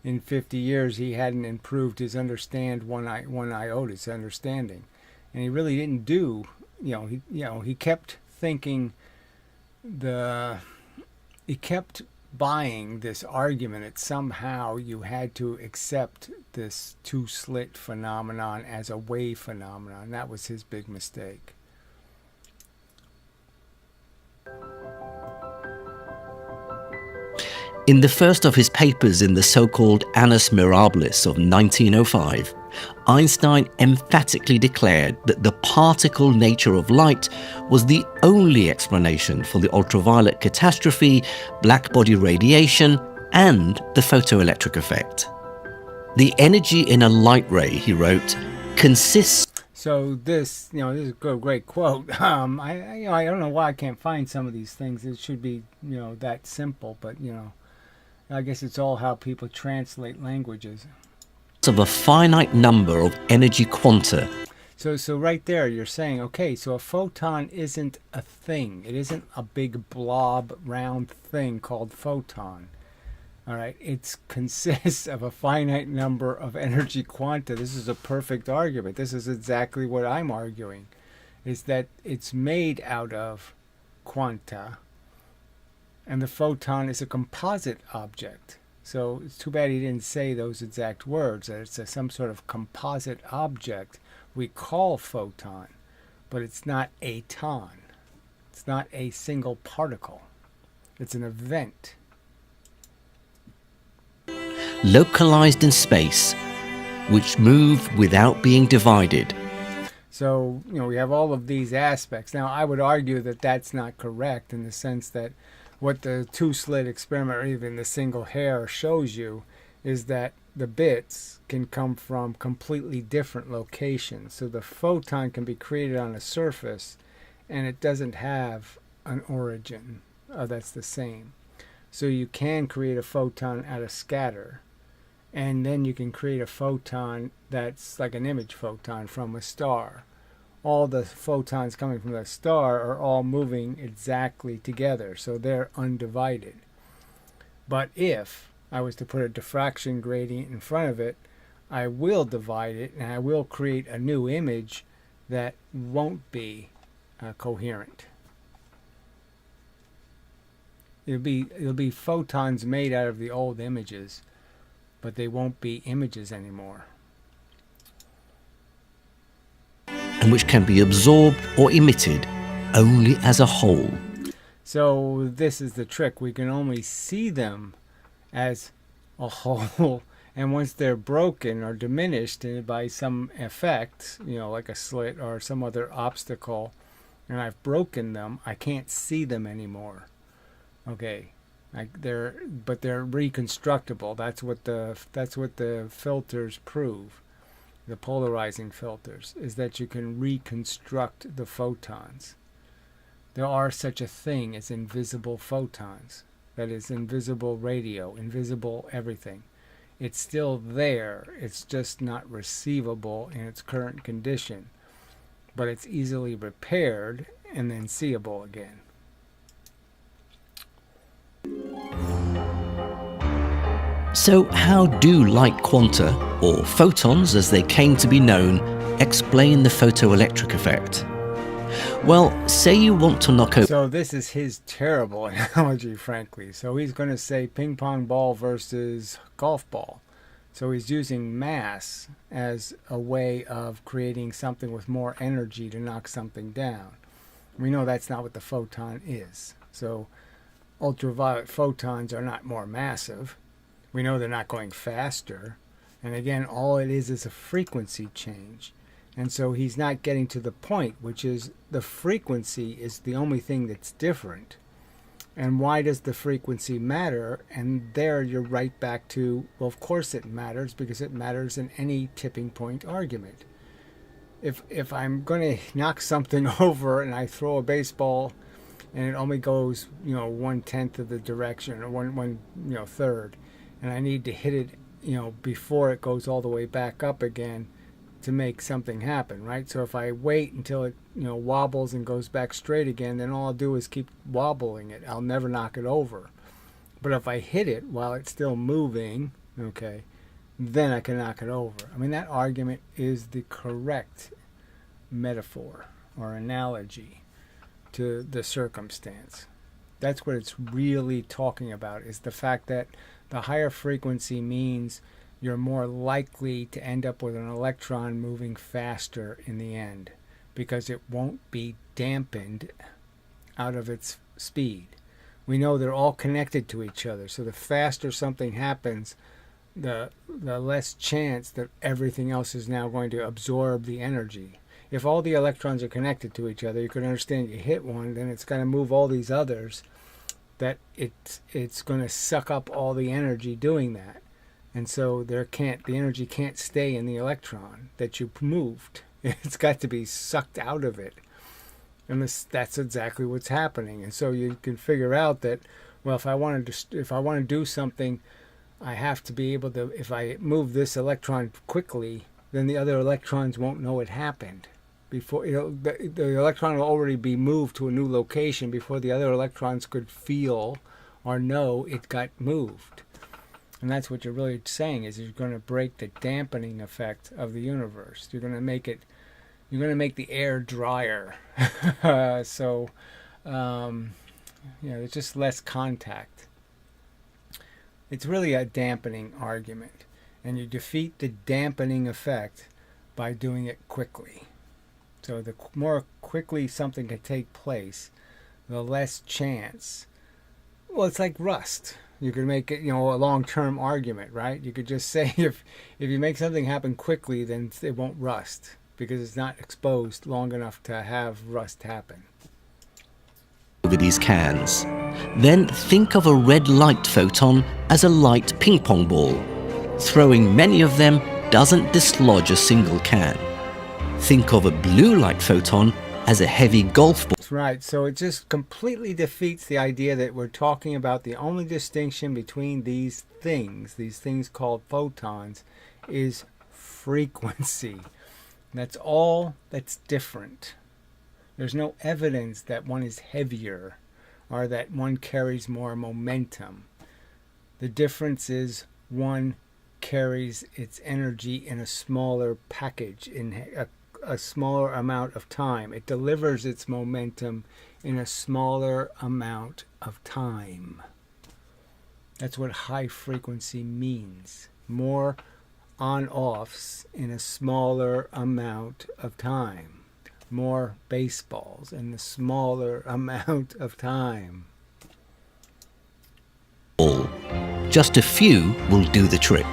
S1: in 50 years he hadn't improved his one iota understanding. And he really didn't do, he kept thinking he kept buying this argument that somehow you had to accept this two-slit phenomenon as a wave phenomenon. That was his big mistake.
S2: In the first of his papers in the so-called Annus Mirabilis of 1905, Einstein emphatically declared that the particle nature of light was the only explanation for the ultraviolet catastrophe, blackbody radiation, and the photoelectric effect. The energy in a light ray, he wrote, consists...
S1: So this is a great quote. I don't know why I can't find some of these things. It should be, that simple, but, I guess it's all how people translate languages.
S2: ...of a finite number of energy quanta.
S1: So right there you're saying, okay, so a photon isn't a thing. It isn't a big blob round thing called photon. All right, it consists of a finite number of energy quanta. This is a perfect argument. This is exactly what I'm arguing, is that it's made out of quanta, and the photon is a composite object. So it's too bad he didn't say those exact words, that it's some sort of composite object we call photon, but it's not a ton. It's not a single particle. It's an event.
S2: Localized in space, which move without being divided.
S1: So, we have all of these aspects. Now, I would argue that that's not correct, in the sense that what the two-slit experiment, or even the single hair, shows you is that the bits can come from completely different locations. So the photon can be created on a surface, and it doesn't have an origin that's the same. So you can create a photon out of scatter, and then you can create a photon that's like an image photon from a star. All the photons coming from the star are all moving exactly together, so they're undivided. But if I was to put a diffraction gradient in front of it, I will divide it, and I will create a new image that won't be coherent. It'll be photons made out of the old images, but they won't be images anymore.
S2: And which can be absorbed or emitted only as a whole.
S1: So this is the trick. We can only see them as a whole, and once they're broken or diminished by some effect, like a slit or some other obstacle, and I've broken them, I can't see them anymore. Okay, they're reconstructible. That's what the filters prove. The polarizing filters is that you can reconstruct the photons. There are such a thing as invisible photons. That is, invisible radio, invisible everything. It's still there. It's just not receivable in its current condition. But it's easily repaired and then seeable again.
S2: So how do light quanta, or photons as they came to be known, explain the photoelectric effect? Well, say you want to knock over...
S1: So this is his terrible analogy, frankly. So he's going to say ping pong ball versus golf ball. So he's using mass as a way of creating something with more energy to knock something down. We know that's not what the photon is. So ultraviolet photons are not more massive. We know they're not going faster. And again, all it is a frequency change. And so he's not getting to the point, which is the frequency is the only thing that's different. And why does the frequency matter? And there you're right back to, well, of course it matters, because it matters in any tipping point argument. If I'm going to knock something over and I throw a baseball and it only goes, 1/10 of the direction, or one third, and I need to hit it, before it goes all the way back up again to make something happen, right? So if I wait until it, wobbles and goes back straight again, then all I'll do is keep wobbling it. I'll never knock it over. But if I hit it while it's still moving, okay, then I can knock it over. I mean, that argument is the correct metaphor or analogy to the circumstance. That's what it's really talking about, is the fact that the higher frequency means you're more likely to end up with an electron moving faster in the end, because it won't be dampened out of its speed. We know they're all connected to each other, so the faster something happens, the less chance that everything else is now going to absorb the energy. If all the electrons are connected to each other, you can understand you hit one, then it's going to move all these others, that it's going to suck up all the energy doing that. And so the energy can't stay in the electron that you moved. It's got to be sucked out of it. And that's exactly what's happening. And so you can figure out that, well, if I want to do something, I have to be able to, if I move this electron quickly, then the other electrons won't know it happened. Before, the electron will already be moved to a new location before the other electrons could feel or know it got moved. And that's what you're really saying, is you're going to break the dampening effect of the universe. You're going to make the air drier. So there's just less contact. It's really a dampening argument. And you defeat the dampening effect by doing it quickly. So the more quickly something can take place, the less chance. Well, it's like rust. You could make it, a long-term argument, right? You could just say if you make something happen quickly, then it won't rust, because it's not exposed long enough to have rust happen.
S2: Over these cans. Then think of a red light photon as a light ping pong ball. Throwing many of them doesn't dislodge a single can. Think of a blue light photon as a heavy golf ball.
S1: That's right. So it just completely defeats the idea that we're talking about the only distinction between these things called photons, is frequency. That's all that's different. There's no evidence that one is heavier or that one carries more momentum. The difference is one carries its energy in a smaller package, in a smaller amount of time. It delivers its momentum in a smaller amount of time. That's what high frequency means. More on-offs in a smaller amount of time. More baseballs in a smaller amount of time.
S2: Just a few will do the trick.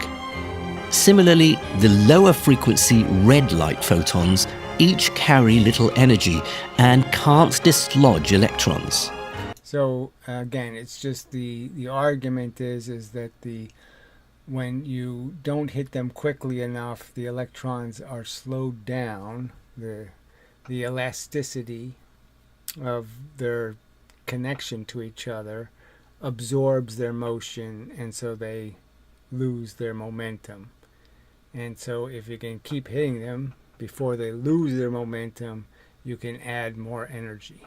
S2: Similarly, the lower frequency red light photons each carry little energy and can't dislodge electrons.
S1: So again, it's just the argument is that when you don't hit them quickly enough, the electrons are slowed down. The elasticity of their connection to each other absorbs their motion, and so they lose their momentum. And so if you can keep hitting them before they lose their momentum, you can add more energy.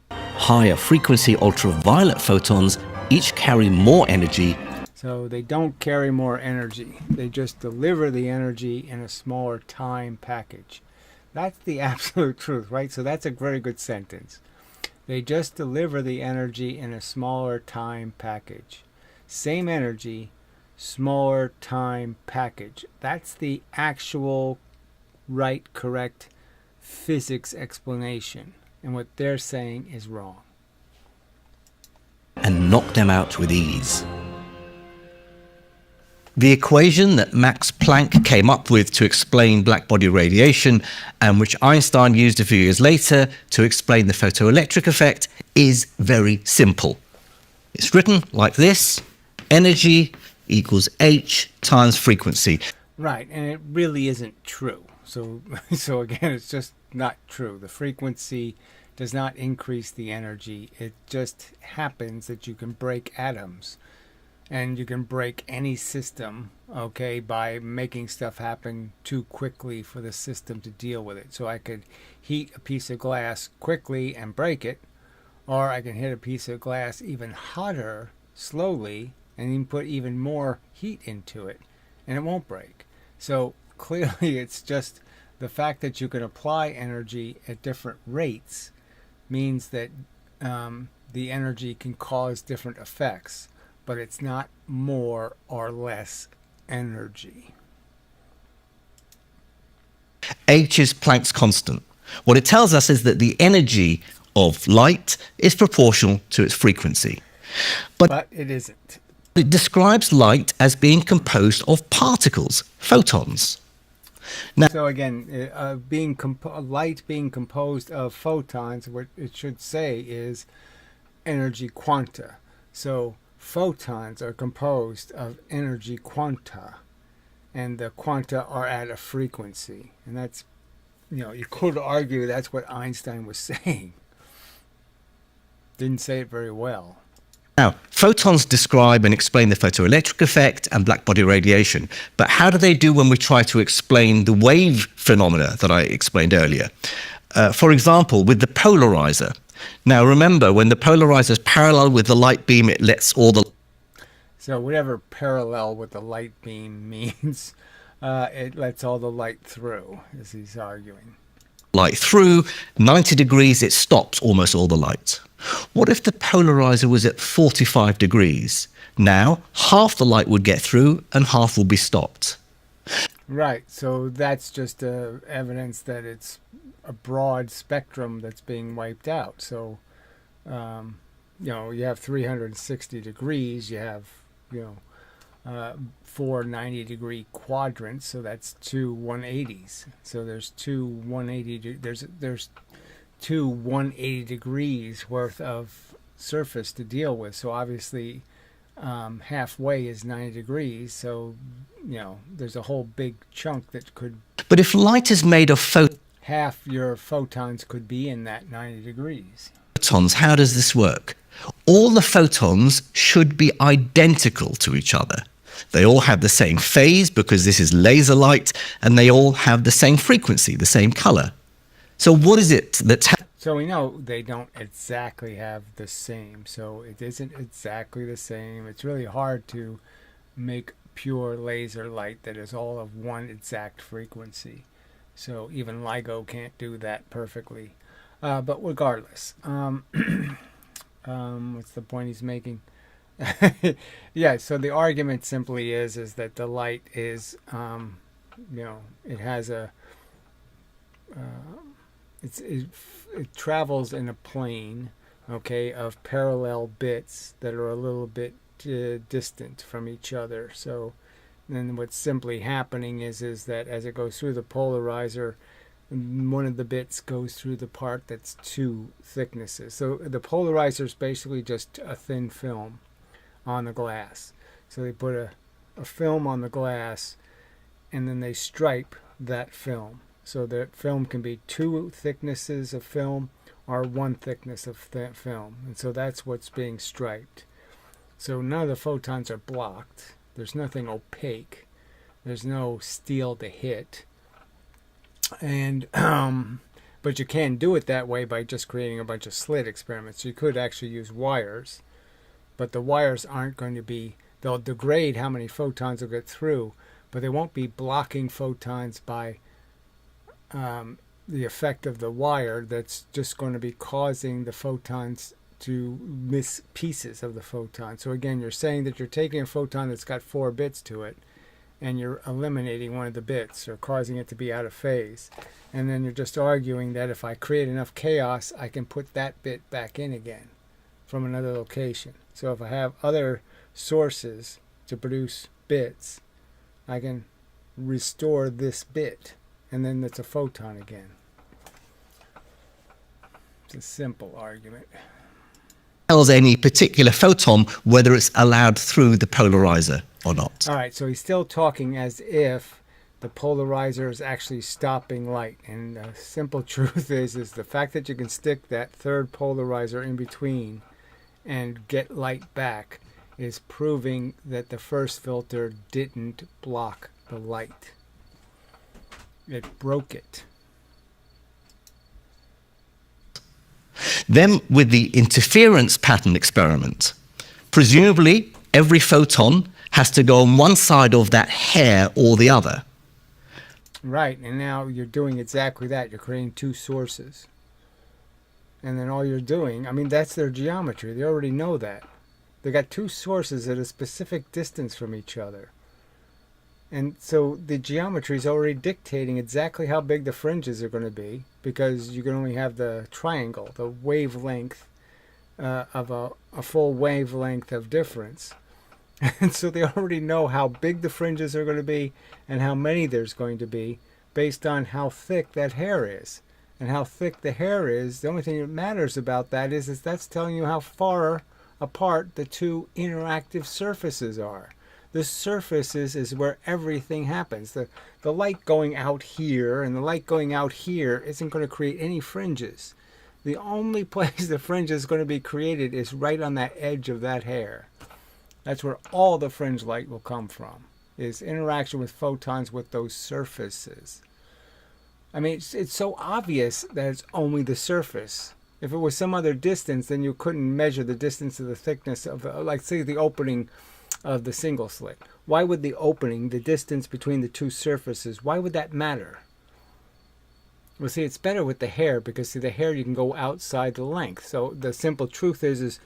S2: Higher frequency ultraviolet photons each carry more energy
S1: So they don't carry more energy. They just deliver the energy in a smaller time package. That's the absolute truth, right? So that's a very good sentence. They just deliver the energy in a smaller time package. Same energy, smaller time package. That's the actual right, correct physics explanation. And what they're saying is wrong.
S2: And knock them out with ease. The equation that Max Planck came up with to explain blackbody radiation, and which Einstein used a few years later to explain the photoelectric effect, is very simple. It's written like this: energy equals h times frequency.
S1: Right, and it really isn't true. So again, it's just not true. The frequency does not increase the energy. It just happens that you can break atoms. And you can break any system, okay, by making stuff happen too quickly for the system to deal with it. So I could heat a piece of glass quickly and break it, or I can hit a piece of glass even hotter, slowly, and then put even more heat into it, and it won't break. So clearly it's just the fact that you can apply energy at different rates means that the energy can cause different effects. But it's not more or less energy.
S2: H is Planck's constant. What it tells us is that the energy of light is proportional to its frequency.
S1: But it isn't.
S2: It describes light as being composed of particles, photons. Now,
S1: So again, light being composed of photons, what it should say is energy quanta. So photons are composed of energy quanta, and the quanta are at a frequency. And that's, you could argue that's what Einstein was saying. Didn't say it very well.
S2: Now, photons describe and explain the photoelectric effect and blackbody radiation. But how do they do when we try to explain the wave phenomena that I explained earlier? For example, with the polarizer. Now, remember, when the polarizer is parallel with the light beam, it lets all the...
S1: So whatever parallel with the light beam means, it lets all the light through, as he's arguing.
S2: light through. 90 degrees, it stops almost all the light. What if the polarizer was at 45 degrees? Now, half the light would get through and half will be stopped.
S1: Right, so that's just evidence that it's a broad spectrum that's being wiped out. So, you have 360 degrees, you have, 4 90-degree quadrants, so that's 2 180s. So there's two 180, there's 2 180 degrees worth of surface to deal with. So obviously, halfway is 90 degrees, so there's a whole big chunk that could...
S2: But if light is made of
S1: half your photons could be in that 90 degrees.
S2: Photons, how does this work? All the photons should be identical to each other. They all have the same phase because this is laser light, and they all have the same frequency, the same color. So what is it that's...
S1: So we know they don't exactly have the same. So it isn't exactly the same. It's really hard to make pure laser light that is all of one exact frequency. So even LIGO can't do that perfectly. But regardless, what's the point he's making? Yeah, so the argument simply is that the light is, it has a... It travels in a plane, okay, of parallel bits that are a little bit distant from each other. So then what's simply happening is that as it goes through the polarizer, one of the bits goes through the part that's 2 thicknesses. So the polarizer is basically just a thin film on the glass. So they put a film on the glass, and then they stripe that film. So that film can be 2 thicknesses of film or 1 thickness of film. And so that's what's being striped. So none of the photons are blocked. There's nothing opaque. There's no steel to hit. And but you can do it that way by just creating a bunch of slit experiments. You could actually use wires, but the wires aren't going to be They'll degrade how many photons will get through, but they won't be blocking photons by the effect of the wire that's just going to be causing the photons to miss pieces of the photon. So again, you're saying that you're taking a photon that's got 4 bits to it, and you're eliminating one of the bits or causing it to be out of phase. And then you're just arguing that if I create enough chaos, I can put that bit back in again from another location. So if I have other sources to produce bits, I can restore this bit, and then it's a photon again. It's a simple argument.
S3: Tells any particular photon whether it's allowed through the polarizer or not.
S1: All right, so he's still talking as if the polarizer is actually stopping light. And the simple truth is the fact that you can stick that third polarizer in between and get light back is proving that the first filter didn't block the light. It broke it.
S3: Then with the interference pattern experiment, presumably every photon has to go on one side of that hair or the other.
S1: Right, and now you're doing exactly that. You're creating 2 sources. And then all you're doing, I mean, that's their geometry. They already know that. They got 2 sources at a specific distance from each other. And so the geometry is already dictating exactly how big the fringes are going to be, because you can only have the triangle, the wavelength of a full wavelength of difference. And so they already know how big the fringes are going to be and how many there's going to be based on how thick that hair is. And how thick the hair is, the only thing that matters about that is that's telling you how far apart the 2 interactive surfaces are. The surfaces is where everything happens. The light going out here and the light going out here isn't going to create any fringes. The only place the fringe is going to be created is right on that edge of that hair. That's where all the fringe light will come from, is interaction with photons with those surfaces. I mean, it's so obvious that it's only the surface. If it was some other distance, then you couldn't measure the distance of the thickness of, like, say, the opening of the single slit. Why would the opening, the distance between the 2 surfaces, why would that matter? Well, see, it's better with the hair, because, see, the hair you can go outside the length. So the simple truth is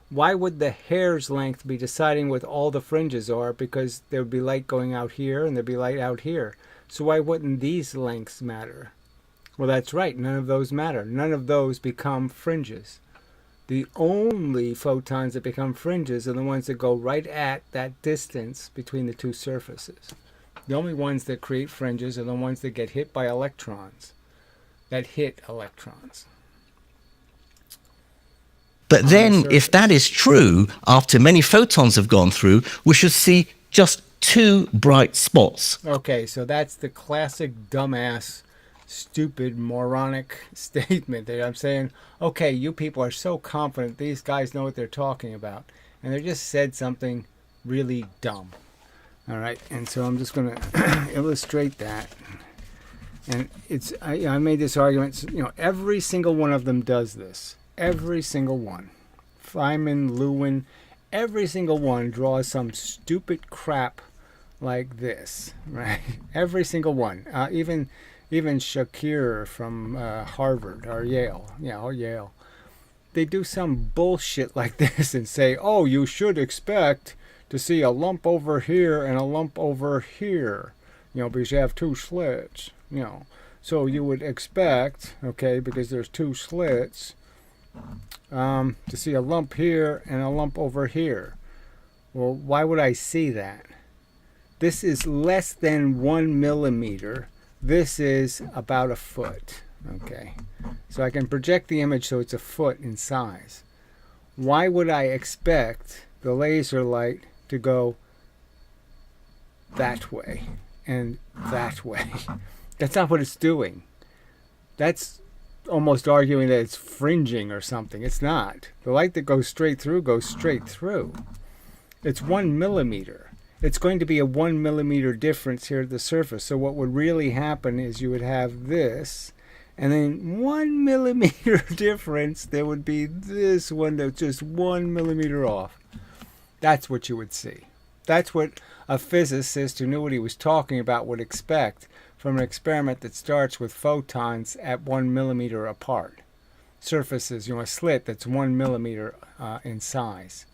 S1: why would the hair's length be deciding what all the fringes are? Because there would be light going out here and there'd be light out here. So why wouldn't these lengths matter? Well, that's right. None of those matter. None of those become fringes. The only photons that become fringes are the ones that go right at that distance between the 2 surfaces. The only ones that create fringes are the ones that get hit by electrons. That hit electrons.
S3: But then, if that is true, after many photons have gone through, we should see just 2 bright spots.
S1: Okay, so that's the classic dumbass, stupid, moronic statement that I'm saying, okay, you people are so confident these guys know what they're talking about, and they just said something really dumb. All right, and so I'm just going to illustrate that. And I made this argument, every single one of them does this. Every single one. Feynman, Lewin, every single one draws some stupid crap like this, right? Every single one. Even Shakir from Harvard or Yale. Yale. They do some bullshit like this and say, oh, you should expect to see a lump over here and a lump over here, because you have 2 slits, So you would expect, okay, because there's 2 slits, to see a lump here and a lump over here. Well, why would I see that? This is less than 1 millimeter. This is about a foot. Okay, so I can project the image so it's a foot in size. Why would I expect the laser light to go that way and that way? That's not what it's doing. That's almost arguing that it's fringing or something. It's not. The light that goes straight through goes straight through. It's 1 millimeter. It's going to be a 1 millimeter difference here at the surface. So what would really happen is you would have this, and then 1 millimeter difference, there would be this one that's just 1 millimeter off. That's what you would see. That's what a physicist who knew what he was talking about would expect from an experiment that starts with photons at 1 millimeter apart. Surfaces, a slit that's 1 millimeter in size.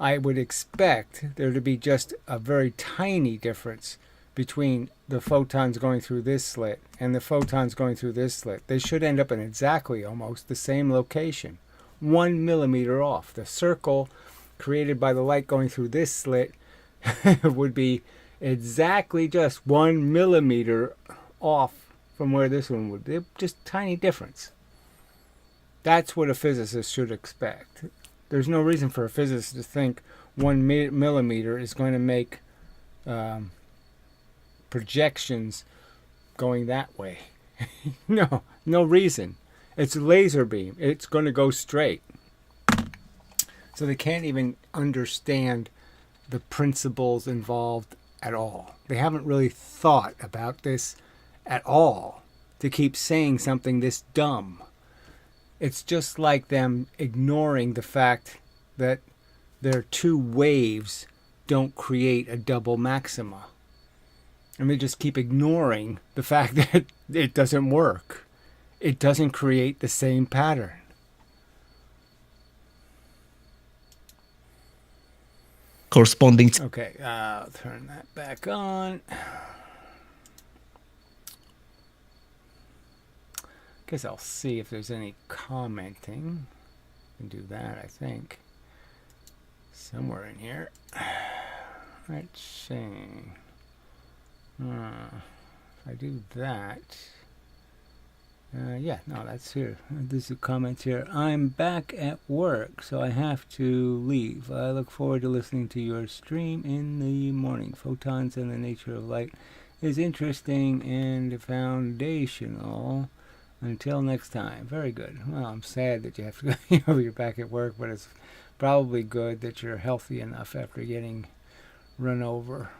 S1: I would expect there to be just a very tiny difference between the photons going through this slit and the photons going through this slit. They should end up in exactly almost the same location, 1 millimeter off. The circle created by the light going through this slit would be exactly just 1 millimeter off from where this one would be. Just tiny difference. That's what a physicist should expect. There's no reason for a physicist to think 1 millimeter is going to make projections going that way. No reason. It's a laser beam. It's going to go straight. So they can't even understand the principles involved at all. They haven't really thought about this at all to keep saying something this dumb. It's just like them ignoring the fact that their two waves don't create a double maxima. And they just keep ignoring the fact that it doesn't work. It doesn't create the same pattern.
S2: Corresponding to...
S1: Okay, I'll turn that back on. Guess I'll see if there's any commenting. I can do that, I think. Somewhere in here. Let's see. If I do that... yeah, no, that's here. There's a comment here. I'm back at work, so I have to leave. I look forward to listening to your stream in the morning. Photons and the nature of light is interesting and foundational. Until next time. Very good. Well, I'm sad that you have to go, you're back at work, but it's probably good that you're healthy enough after getting run over.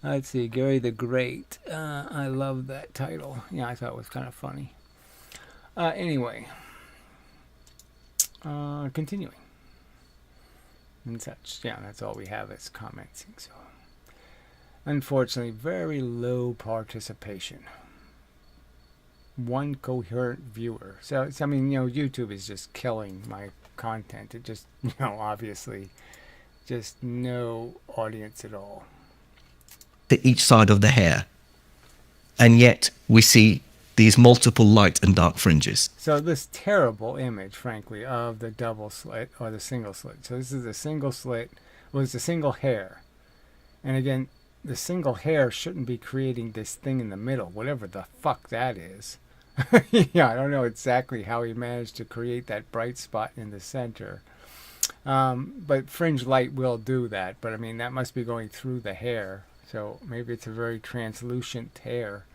S1: Let's see, Gary TheGreat. I love that title. Yeah, I thought it was kind of funny. Anyway, continuing and such. Yeah, that's all we have is commenting. So, unfortunately, very low participation. One coherent viewer. So I mean, YouTube is just killing my content. It just, obviously, just no audience at all.
S2: To each side of the hair, and yet we see these multiple light and dark fringes.
S1: So this terrible image, frankly, of the double slit or the single slit. So this is a single slit, well, it's a single hair, and again, the single hair shouldn't be creating this thing in the middle, whatever the fuck that is. Yeah, I don't know exactly how he managed to create that bright spot in the center. But fringe light will do that, but I mean, that must be going through the hair. So maybe it's a very translucent hair.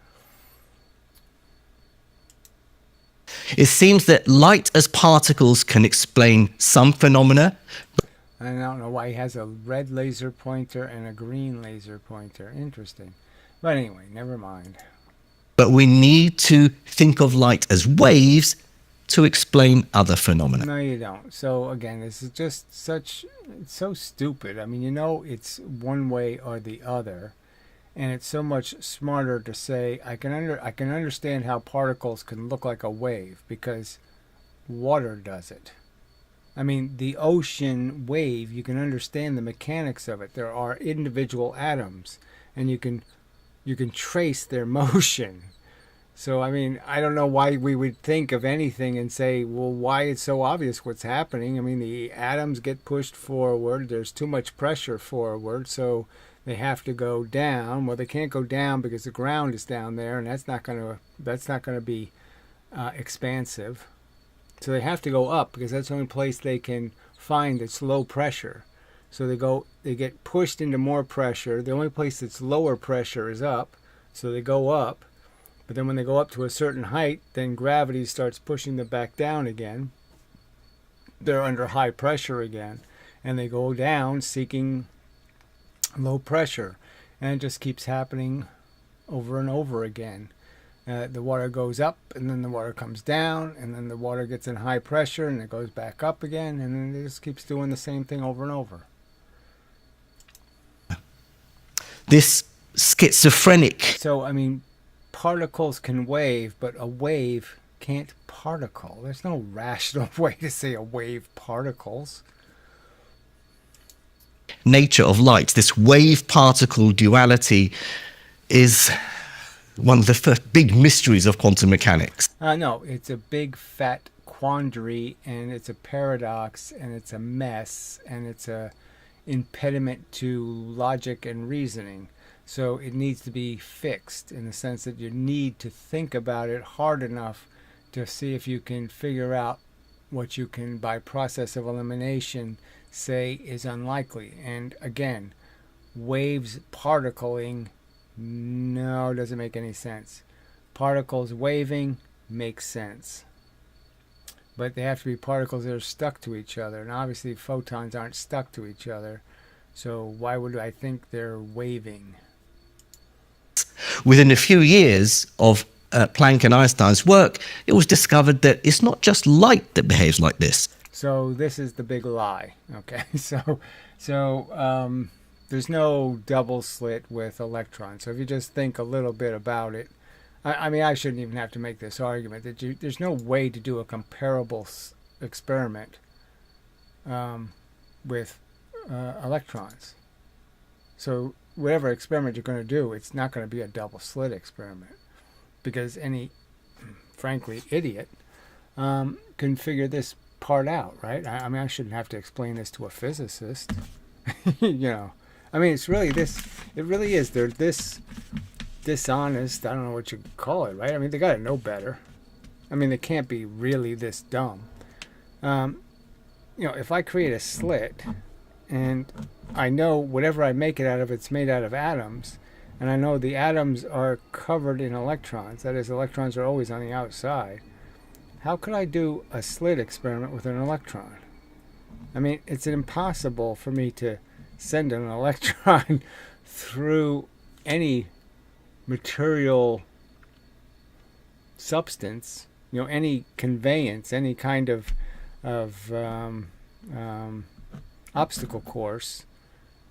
S2: It seems that light as particles can explain some phenomena.
S1: I don't know why he has a red laser pointer and a green laser pointer. Interesting. But anyway, never mind.
S2: But we need to think of light as waves to explain other phenomena.
S1: No, you don't. So again, this is just it's so stupid. I mean, it's one way or the other, and it's so much smarter to say I can understand how particles can look like a wave because water does it. I mean, the ocean wave, you can understand the mechanics of it. There are individual atoms, and you can trace their motion. So, I mean, I don't know why we would think of anything and say, well, why it's so obvious what's happening. I mean, the atoms get pushed forward. There's too much pressure forward, so they have to go down. Well, they can't go down because the ground is down there, and that's not going to be expansive. So they have to go up because that's the only place they can find that's low pressure. So they get pushed into more pressure. The only place that's lower pressure is up, so they go up. But then when they go up to a certain height, then gravity starts pushing them back down again. They're under high pressure again, and they go down seeking low pressure. And it just keeps happening over and over again. The water goes up, and then the water comes down, and then the water gets in high pressure, and it goes back up again, and then it just keeps doing the same thing over and over.
S3: this schizophrenic.
S1: So, I mean, particles can wave, but a wave can't particle. There's no rational way to say a wave particles.
S3: Nature of light, this wave-particle duality, is one of the first big mysteries of quantum mechanics.
S1: No, it's a big fat quandary, and it's a paradox, and it's a mess, and it's a impediment to logic and reasoning. So it needs to be fixed in the sense that you need to think about it hard enough to see if you can figure out what you can, by process of elimination, say is unlikely. And again, waves particling, no, doesn't make any sense. Particles waving makes sense. But they have to be particles that are stuck to each other. And obviously photons aren't stuck to each other. So why would I think they're waving?
S3: Within a few years of Planck and Einstein's work, it was discovered that it's not just light that behaves like this.
S1: So this is the big lie. Okay, so there's no double slit with electrons. So if you just think a little bit about it, I mean, I shouldn't even have to make this argument that there's no way to do a comparable experiment with electrons. So whatever experiment you're going to do, it's not going to be a double slit experiment, because any, frankly, idiot can figure this part out, right? I mean, I shouldn't have to explain this to a physicist. You know, I mean, it's really this. It really is. They're this dishonest. I don't know what you call it, right? I mean, they got to know better. I mean, they can't be really this dumb. You know, if I create a slit, and I know whatever I make it out of, it's made out of atoms, and I know the atoms are covered in electrons. That is, electrons are always on the outside. How could I do a slit experiment with an electron? I mean, it's impossible for me to send an electron through any material substance, you know, any conveyance, any kind of obstacle course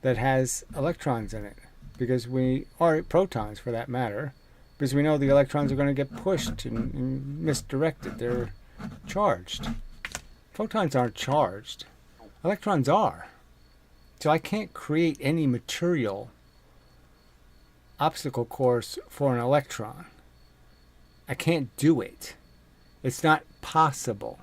S1: that has electrons in it, because or protons for that matter, because we know the electrons are going to get pushed and misdirected. They're charged. Photons aren't charged. Electrons are. So I can't create any material obstacle course for an electron. I can't do it. It's not possible.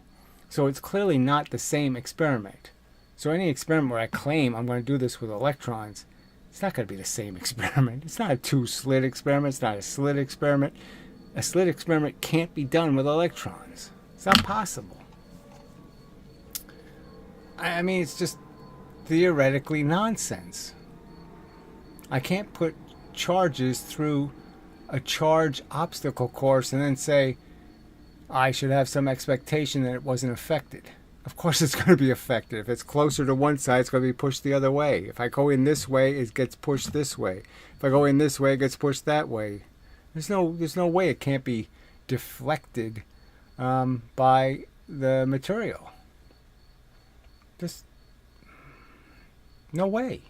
S1: So it's clearly not the same experiment. So any experiment where I claim I'm going to do this with electrons, it's not going to be the same experiment. It's not a two-slit experiment. It's not a slit experiment. A slit experiment can't be done with electrons. It's not possible. I mean, it's just theoretically nonsense. I can't put charges through a charge obstacle course and then say I should have some expectation that it wasn't affected. Of course it's going to be affected. If it's closer to one side, it's going to be pushed the other way. If I go in this way, it gets pushed this way. If I go in this way, it gets pushed that way. There's no way it can't be deflected by the material. Just no way.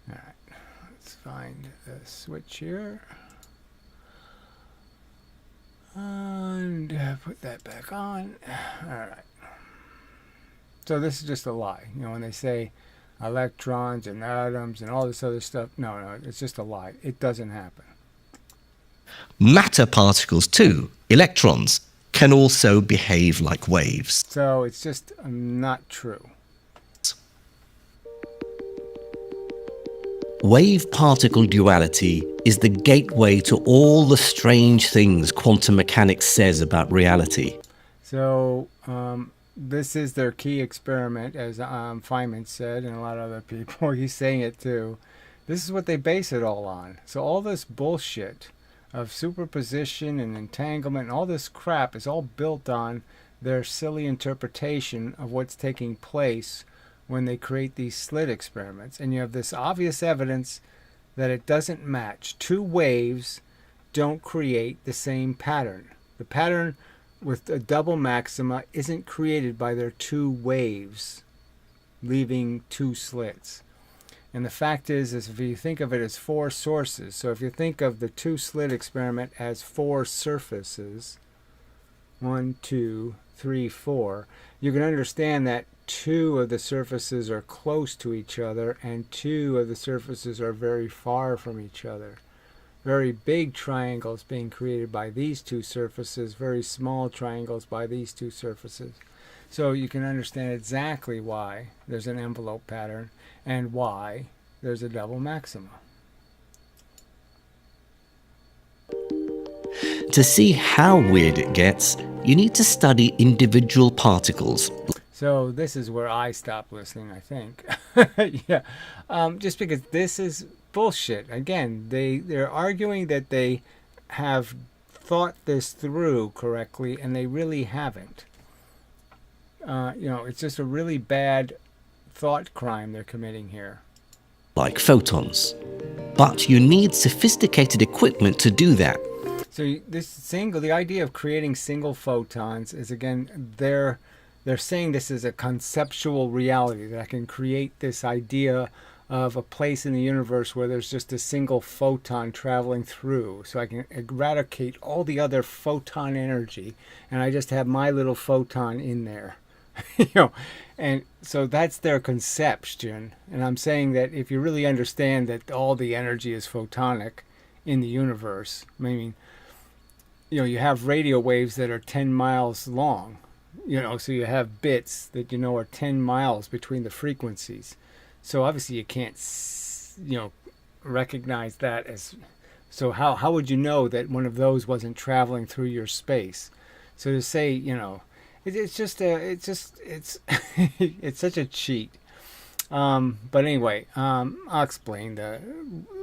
S1: All right, let's find the switch here. And put that back on. All right. So this is just a lie. You know, when they say electrons and atoms and all this other stuff, no, it's just a lie. It doesn't happen.
S3: Matter particles too, electrons, can also behave like waves.
S1: So it's just not true.
S2: Wave-particle duality is the gateway to all the strange things quantum mechanics says about reality.
S1: So this is their key experiment, as Feynman said, and a lot of other people. He's saying it too. This is what they base it all on. So all this bullshit of superposition and entanglement and all this crap is all built on their silly interpretation of what's taking place when they create these slit experiments. And you have this obvious evidence that it doesn't match. Two waves don't create the same pattern. The pattern with a double maxima isn't created by their two waves leaving two slits. And the fact is if you think of it as four sources, so if you think of the two-slit experiment as four surfaces, 1, 2, 3, 4, you can understand that two of the surfaces are close to each other and two of the surfaces are very far from each other. Very big triangles being created by these two surfaces, very small triangles by these two surfaces. So you can understand exactly why there's an envelope pattern and why there's a double maxima.
S2: To see how weird it gets, you need to study individual particles.
S1: So this is where I stop listening, I think. Yeah, just because this is bullshit. Again, they're arguing that they have thought this through correctly, and they really haven't. It's just a really bad thought crime they're committing here.
S2: Like photons. But you need sophisticated equipment to do that.
S1: So the idea of creating single photons is, again, they're saying this is a conceptual reality, that I can create this idea of a place in the universe where there's just a single photon traveling through. So I can eradicate all the other photon energy, and I just have my little photon in there. And so that's their conception. And I'm saying that if you really understand that all the energy is photonic in the universe, I mean, you have radio waves that are 10 miles long. So you have bits that are 10 miles between the frequencies. So obviously you can't, recognize that as. So how would you know that one of those wasn't traveling through your space? So to say, it's it's such a cheat. But anyway, I'll explain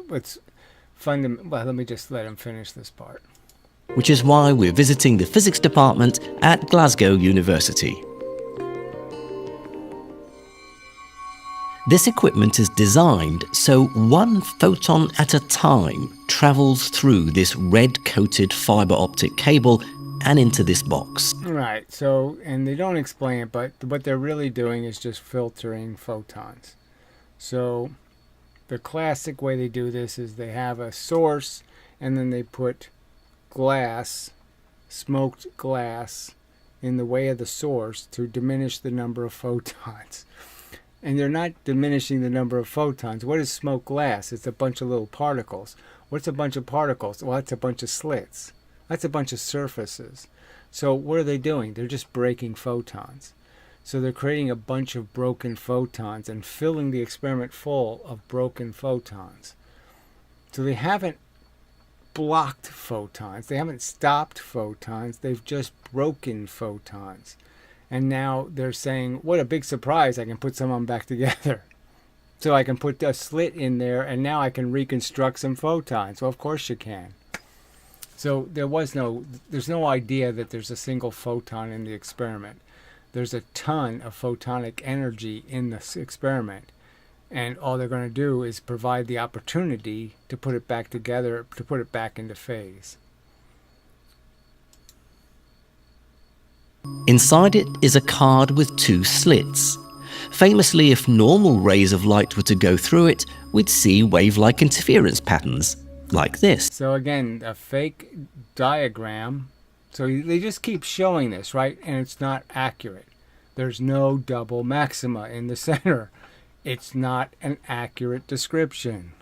S1: what's fundamental. Well, let me just let him finish this part.
S2: Which is why we're visiting the physics department at Glasgow University. This equipment is designed so one photon at a time travels through this red-coated fiber optic cable and into this box.
S1: Right, so, and they don't explain it, but what they're really doing is just filtering photons. So the classic way they do this is they have a source and then they put smoked glass in the way of the source to diminish the number of photons. And they're not diminishing the number of photons. What is smoked glass? It's a bunch of little particles. What's a bunch of particles? Well, that's a bunch of slits. That's a bunch of surfaces. So what are they doing? They're just breaking photons. So they're creating a bunch of broken photons and filling the experiment full of broken photons. So they haven't blocked photons. They haven't stopped photons. They've just broken photons. And now they're saying, what a big surprise, I can put some of them back together. So I can put a slit in there and now I can reconstruct some photons. Well, of course you can. So there's no idea that there's a single photon in the experiment. There's a ton of photonic energy in this experiment. And all they're going to do is provide the opportunity to put it back together, to put it back into phase.
S2: Inside it is a card with two slits. Famously, if normal rays of light were to go through it, we'd see wave-like interference patterns, like this.
S1: So again, a fake diagram. So they just keep showing this, right? And it's not accurate. There's no double maxima in the center. It's not an accurate description.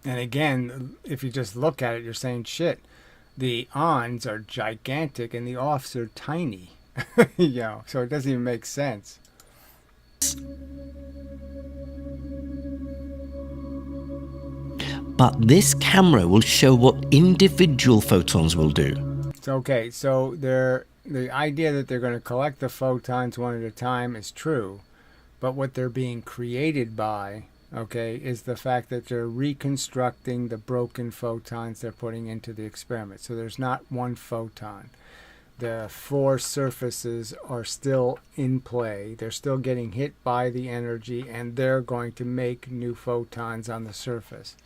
S1: And again, if you just look at it, you're saying, shit, the ons are gigantic and the offs are tiny. So it doesn't even make sense.
S2: But this camera will show what individual photons will do.
S1: Okay, so the idea that they're going to collect the photons one at a time is true. But what they're being created by, is the fact that they're reconstructing the broken photons they're putting into the experiment. So there's not one photon. The four surfaces are still in play. They're still getting hit by the energy, and they're going to make new photons on the surface.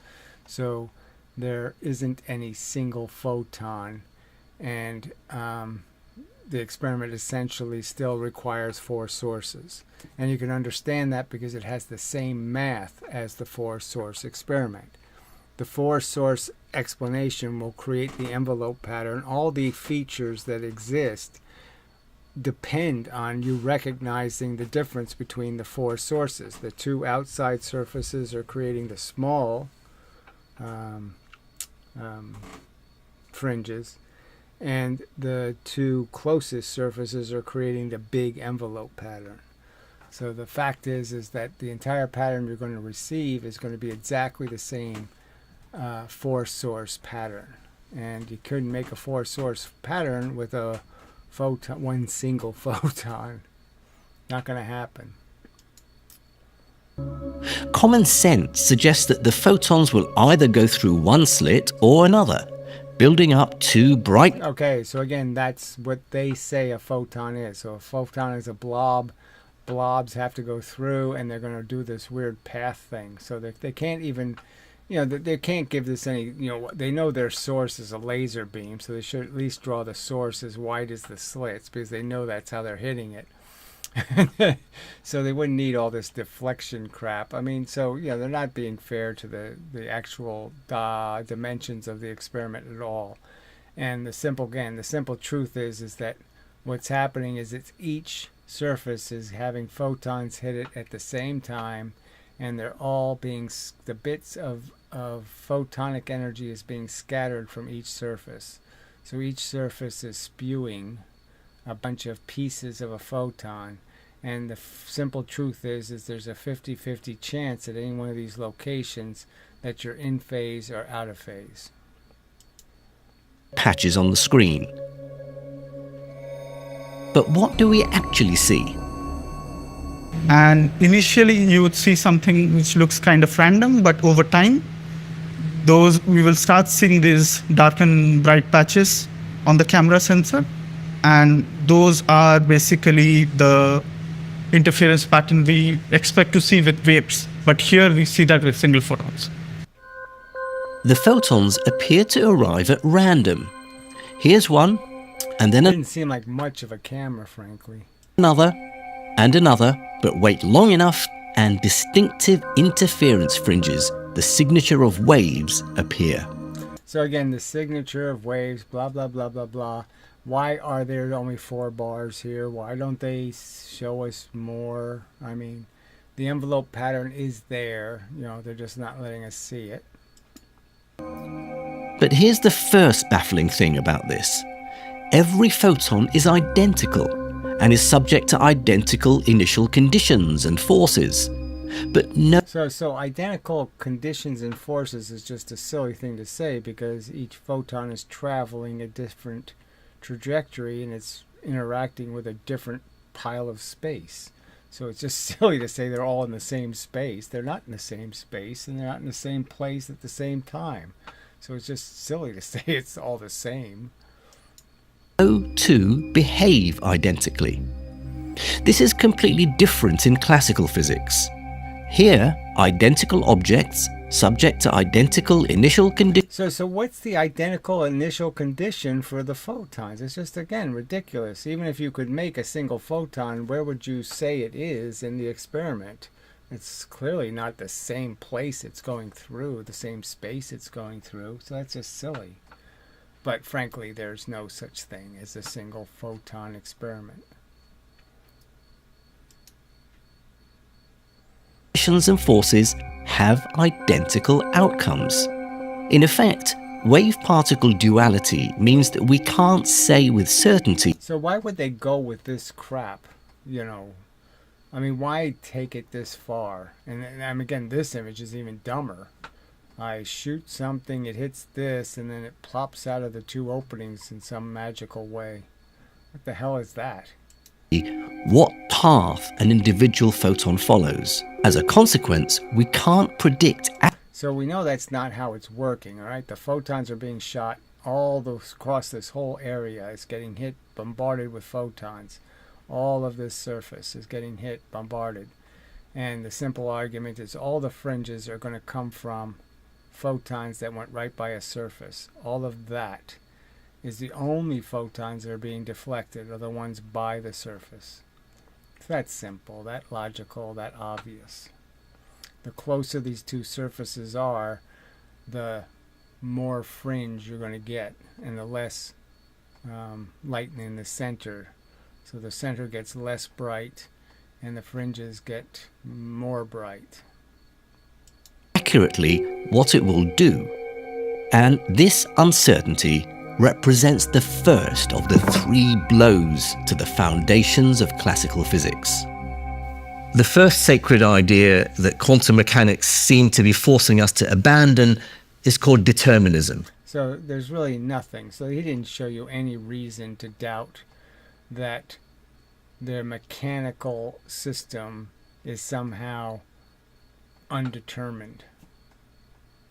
S1: So there isn't any single photon, and the experiment essentially still requires 4 sources. And you can understand that because it has the same math as the 4-source experiment. The 4-source explanation will create the envelope pattern. All the features that exist depend on you recognizing the difference between the 4 sources. The 2 outside surfaces are creating the small fringes, and the 2 closest surfaces are creating the big envelope pattern. So the fact is that the entire pattern you're going to receive is going to be exactly the same 4-source pattern. And you couldn't make a 4-source pattern with a photon, one single photon. Not going to happen.
S2: Common sense suggests that the photons will either go through one slit or another, building up 2 bright...
S1: Okay, so again, that's what they say a photon is. So a photon is a blob. Blobs have to go through, and they're going to do this weird path thing. So they can't even, they can't give this any, they know their source is a laser beam, so they should at least draw the source as wide as the slits, because they know that's how they're hitting it. So they wouldn't need all this deflection crap. I mean, so they're not being fair to the actual dimensions of the experiment at all. And the simple truth is that what's happening is it's each surface is having photons hit it at the same time, and they're all being, the bits of photonic energy is being scattered from each surface. So each surface is spewing a bunch of pieces of a photon, and the simple truth is there's a 50-50 chance at any one of these locations that you're in phase or out of phase.
S2: Patches on the screen. But what do we actually see?
S4: And initially you would see something which looks kind of random, but over time, we will start seeing these dark and bright patches on the camera sensor. And those are basically the interference pattern we expect to see with waves. But here we see that with single photons.
S2: The photons appear to arrive at random. Here's one, and then
S1: It didn't seem like much of a camera, frankly.
S2: another, and another, but wait long enough, and distinctive interference fringes, the signature of waves, appear.
S1: So again, the signature of waves, blah, blah, blah, blah, blah. Why are there only 4 bars here? Why don't they show us more? I mean, the envelope pattern is there. They're just not letting us see it.
S2: But here's the first baffling thing about this. Every photon is identical and is subject to identical initial conditions and forces. But no...
S1: So identical conditions and forces is just a silly thing to say, because each photon is traveling a different trajectory and it's interacting with a different pile of space. So it's just silly to say they're all in the same space. They're not in the same space, and they're not in the same place at the same time. So it's just silly to say it's all the same.
S2: No two behave identically. This is completely different in classical physics. Here, identical objects, subject to identical initial conditions.
S1: So what's the identical initial condition for the photons? It's just, again, ridiculous. Even if you could make a single photon, where would you say it is in the experiment? It's clearly not the same place it's going through, the same space it's going through, so that's just silly. But frankly, there's no such thing as a single photon experiment.
S2: And forces have identical outcomes. In effect, wave-particle duality means that we can't say with certainty.
S1: So why would they go with this crap? I mean, why take it this far? And again, this image is even dumber. I shoot something, it hits this, and then it plops out of the 2 openings in some magical way. What the hell is that?
S2: What path an individual photon follows. As a consequence, we can't predict.
S1: So we know that's not how it's working, all right? The photons are being shot all across this whole area. It's getting hit, bombarded with photons. All of this surface is getting hit, bombarded. And the simple argument is all the fringes are going to come from photons that went right by a surface. All of that. is the only photons that are being deflected are the ones by the surface. It's that simple, that logical, that obvious. The closer these two surfaces are, the more fringe you're going to get, and the less light in the center. So the center gets less bright, and the fringes get more bright.
S2: Accurately what it will do. And this uncertainty represents the first of the 3 blows to the foundations of classical physics. The first sacred idea that quantum mechanics seem to be forcing us to abandon is called determinism.
S1: So there's really nothing. So he didn't show you any reason to doubt that their mechanical system is somehow undetermined.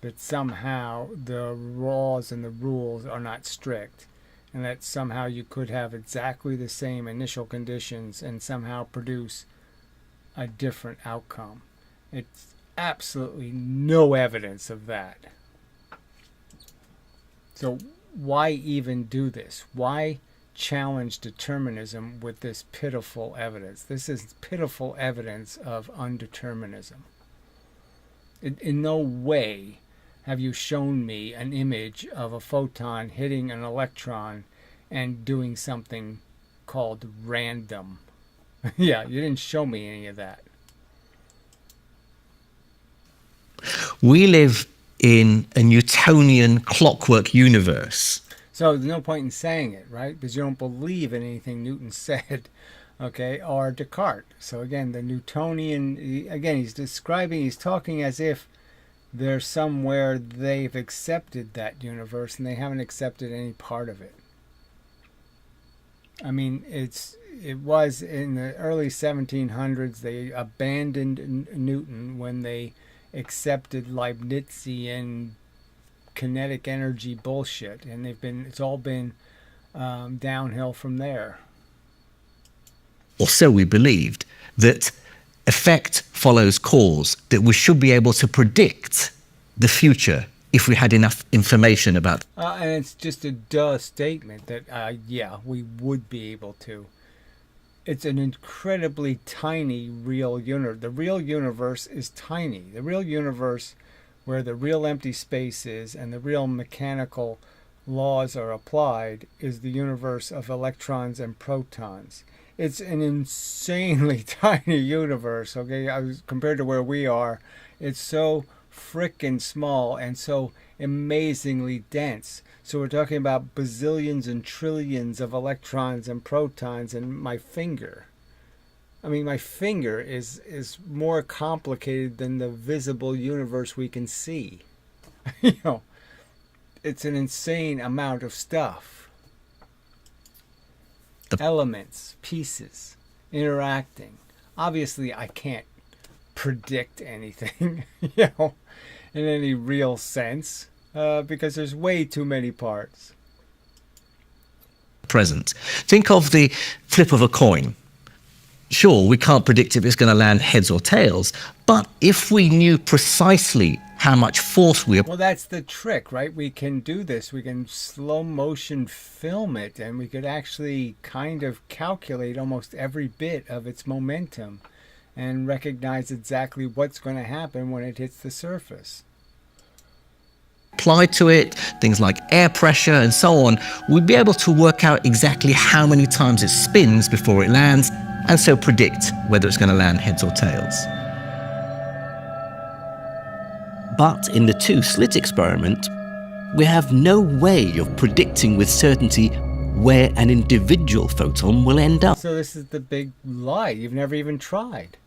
S1: That somehow the laws and the rules are not strict, and that somehow you could have exactly the same initial conditions and somehow produce a different outcome. It's absolutely no evidence of that. So why even do this? Why challenge determinism with this pitiful evidence? This is pitiful evidence of undeterminism. In no way have you shown me an image of a photon hitting an electron and doing something called random. Yeah, you didn't show me any of that.
S2: We live in a Newtonian clockwork universe.
S1: So there's no point in saying it, right? Because you don't believe in anything Newton said, okay, or Descartes. So again, the Newtonian, again, he's talking as if there's somewhere they've accepted that universe and they haven't accepted any part of it. I mean, it was in the early 1700s, they abandoned Newton when they accepted Leibnizian kinetic energy bullshit, and it's all been downhill from there.
S2: Or so we believed, that effect follows cause, that we should be able to predict the future if we had enough information about.
S1: And it's just a duh statement that, yeah, we would be able to. It's an incredibly tiny real universe. The real universe is tiny. The real universe where the real empty space is and the real mechanical laws are applied is the universe of electrons and protons. It's an insanely tiny universe, okay? Compared to where we are, it's so frickin' small and so amazingly dense. So we're talking about bazillions and trillions of electrons and protons in my finger. I mean, my finger is more complicated than the visible universe we can see. You know, it's an insane amount of stuff. Elements, pieces, interacting. Obviously, I can't predict anything, you know, in any real sense, because there's way too many parts.
S2: Present. Think of the flip of a coin. Sure, we can't predict if it's going to land heads or tails, but if we knew precisely how much force we...
S1: Well, that's the trick, right? We can do this. We can slow motion film it, and we could actually kind of calculate almost every bit of its momentum and recognize exactly what's going to happen when it hits the surface.
S2: Applied to it, things like air pressure and so on, we'd be able to work out exactly how many times it spins before it lands, and so predict whether it's going to land heads or tails. But in the two-slit experiment, we have no way of predicting with certainty where an individual photon will end up.
S1: So this is the big lie. You've never even tried.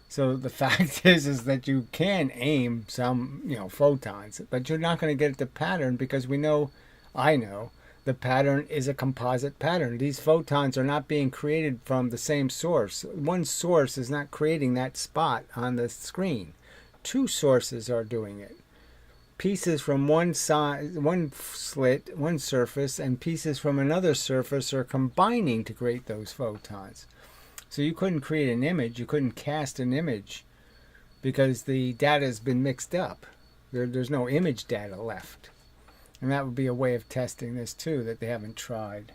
S1: So the fact is that you can aim some, photons, but you're not going to get the pattern because I know, the pattern is a composite pattern. These photons are not being created from the same source. One source is not creating that spot on the screen. Two sources are doing it. Pieces from one side, one slit, one surface, and pieces from another surface are combining to create those photons. So you couldn't create an image, you couldn't cast an image because the data has been mixed up. There's no image data left. And that would be a way of testing this too that they haven't tried.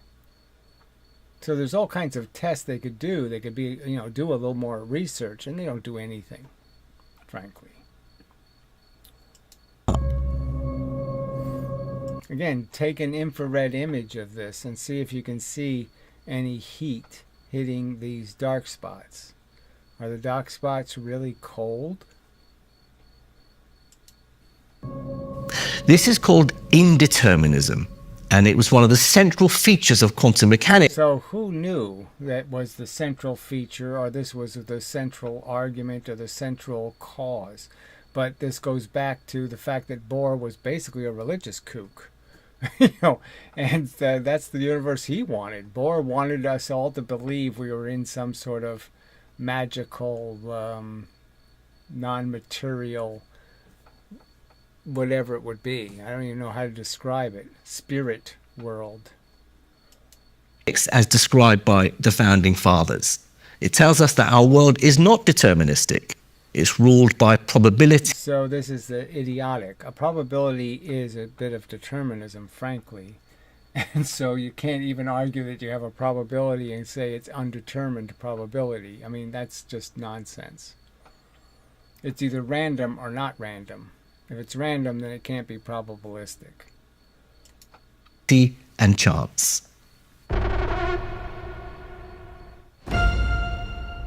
S1: So there's all kinds of tests they could do. They could be, do a little more research, and they don't do anything, frankly. Again, take an infrared image of this and see if you can see any heat hitting these dark spots. Are the dark spots really cold?
S2: This is called indeterminism, and it was one of the central features of quantum mechanics.
S1: So who knew that was the central feature, or this was the central argument, or the central cause? But this goes back to the fact that Bohr was basically a religious kook. And that's the universe he wanted. Bohr wanted us all to believe we were in some sort of magical, non-material, whatever it would be. I don't even know how to describe it. Spirit world.
S2: As described by the founding fathers. It tells us that our world is not deterministic. It's ruled by probability.
S1: So this is the idiotic. A probability is a bit of determinism, frankly. And so you can't even argue that you have a probability and say it's undetermined probability. I mean, that's just nonsense. It's either random or not random. If it's random, then it can't be probabilistic.
S2: And chance.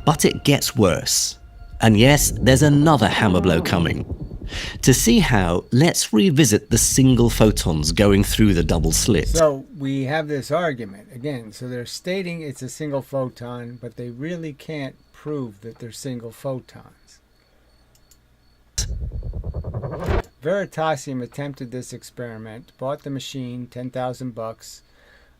S2: But it gets worse. And yes, there's another hammer blow coming. To see how, let's revisit the single photons going through the double slit.
S1: So we have this argument again. So they're stating it's a single photon, but they really can't prove that they're single photons. Veritasium attempted this experiment, bought the machine, $10,000,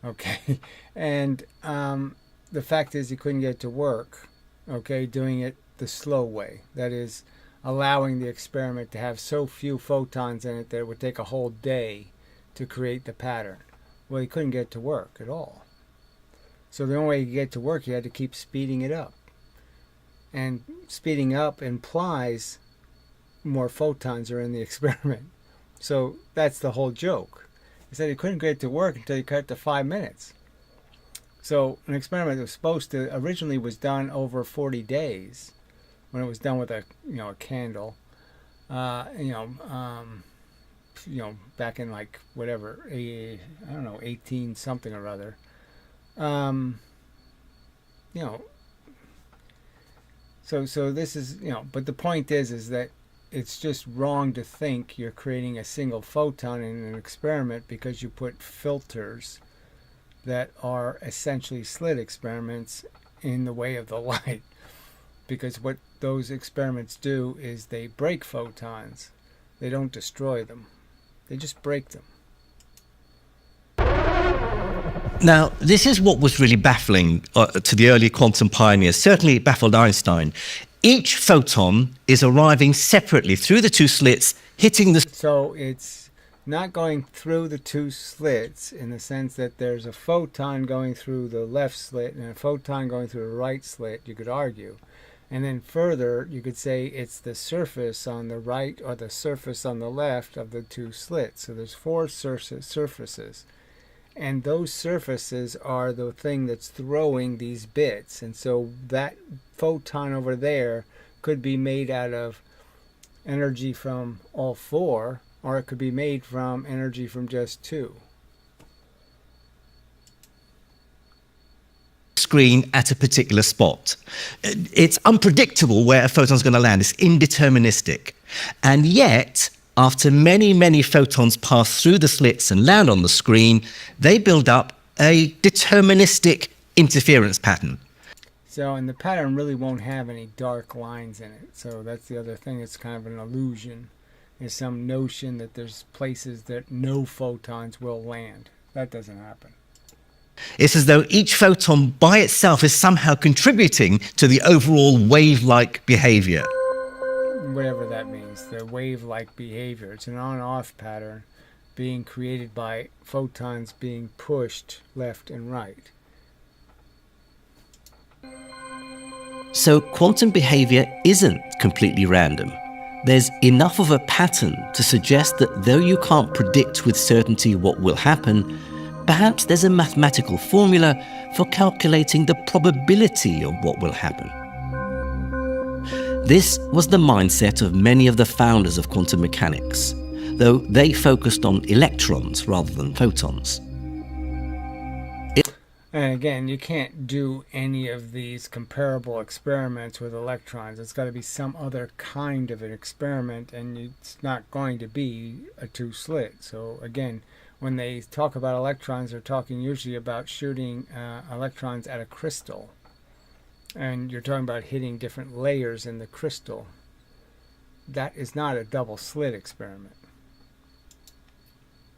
S1: okay, and the fact is he couldn't get it to work, okay, doing it the slow way, that is, allowing the experiment to have so few photons in it that it would take a whole day to create the pattern. Well, he couldn't get it to work at all. So the only way he could get it to work, he had to keep speeding it up. And speeding up implies more photons are in the experiment. So that's the whole joke. He said he couldn't get it to work until he cut it to 5 minutes. So an experiment that was supposed to originally was done over 40 days when it was done with a a candle. Back in like whatever, I don't know, 18 something or other. So this is but the point is that it's just wrong to think you're creating a single photon in an experiment because you put filters that are essentially slit experiments in the way of the light. Because what those experiments do is they break photons. They don't destroy them. They just break them.
S2: Now, this is what was really baffling to the early quantum pioneers. Certainly it baffled Einstein. Each photon is arriving separately through the two slits, hitting the...
S1: So it's not going through the two slits in the sense that there's a photon going through the left slit and a photon going through the right slit, you could argue. And then further, you could say it's the surface on the right or the surface on the left of the two slits. So there's 4 surfaces. And those surfaces are the thing that's throwing these bits. And so that photon over there could be made out of energy from all 4, or it could be made from energy from just 2.
S2: Screen at a particular spot. It's unpredictable where a photon's going to land. It's indeterministic. And yet, after many, many photons pass through the slits and land on the screen, they build up a deterministic interference pattern.
S1: So, and the pattern really won't have any dark lines in it. So that's the other thing. It's kind of an illusion. There's some notion that there's places that no photons will land. That doesn't happen.
S2: It's as though each photon by itself is somehow contributing to the overall wave-like behavior.
S1: Whatever that means, the wave-like behavior. It's an on-off pattern being created by photons being pushed left and right.
S2: So quantum behavior isn't completely random. There's enough of a pattern to suggest that though you can't predict with certainty what will happen, perhaps there's a mathematical formula for calculating the probability of what will happen. This was the mindset of many of the founders of quantum mechanics, though they focused on electrons rather than photons.
S1: And again, you can't do any of these comparable experiments with electrons. It's got to be some other kind of an experiment, and it's not going to be a two-slit. So again, when they talk about electrons, they're talking usually about shooting electrons at a crystal. And you're talking about hitting different layers in the crystal. That is not a double-slit experiment.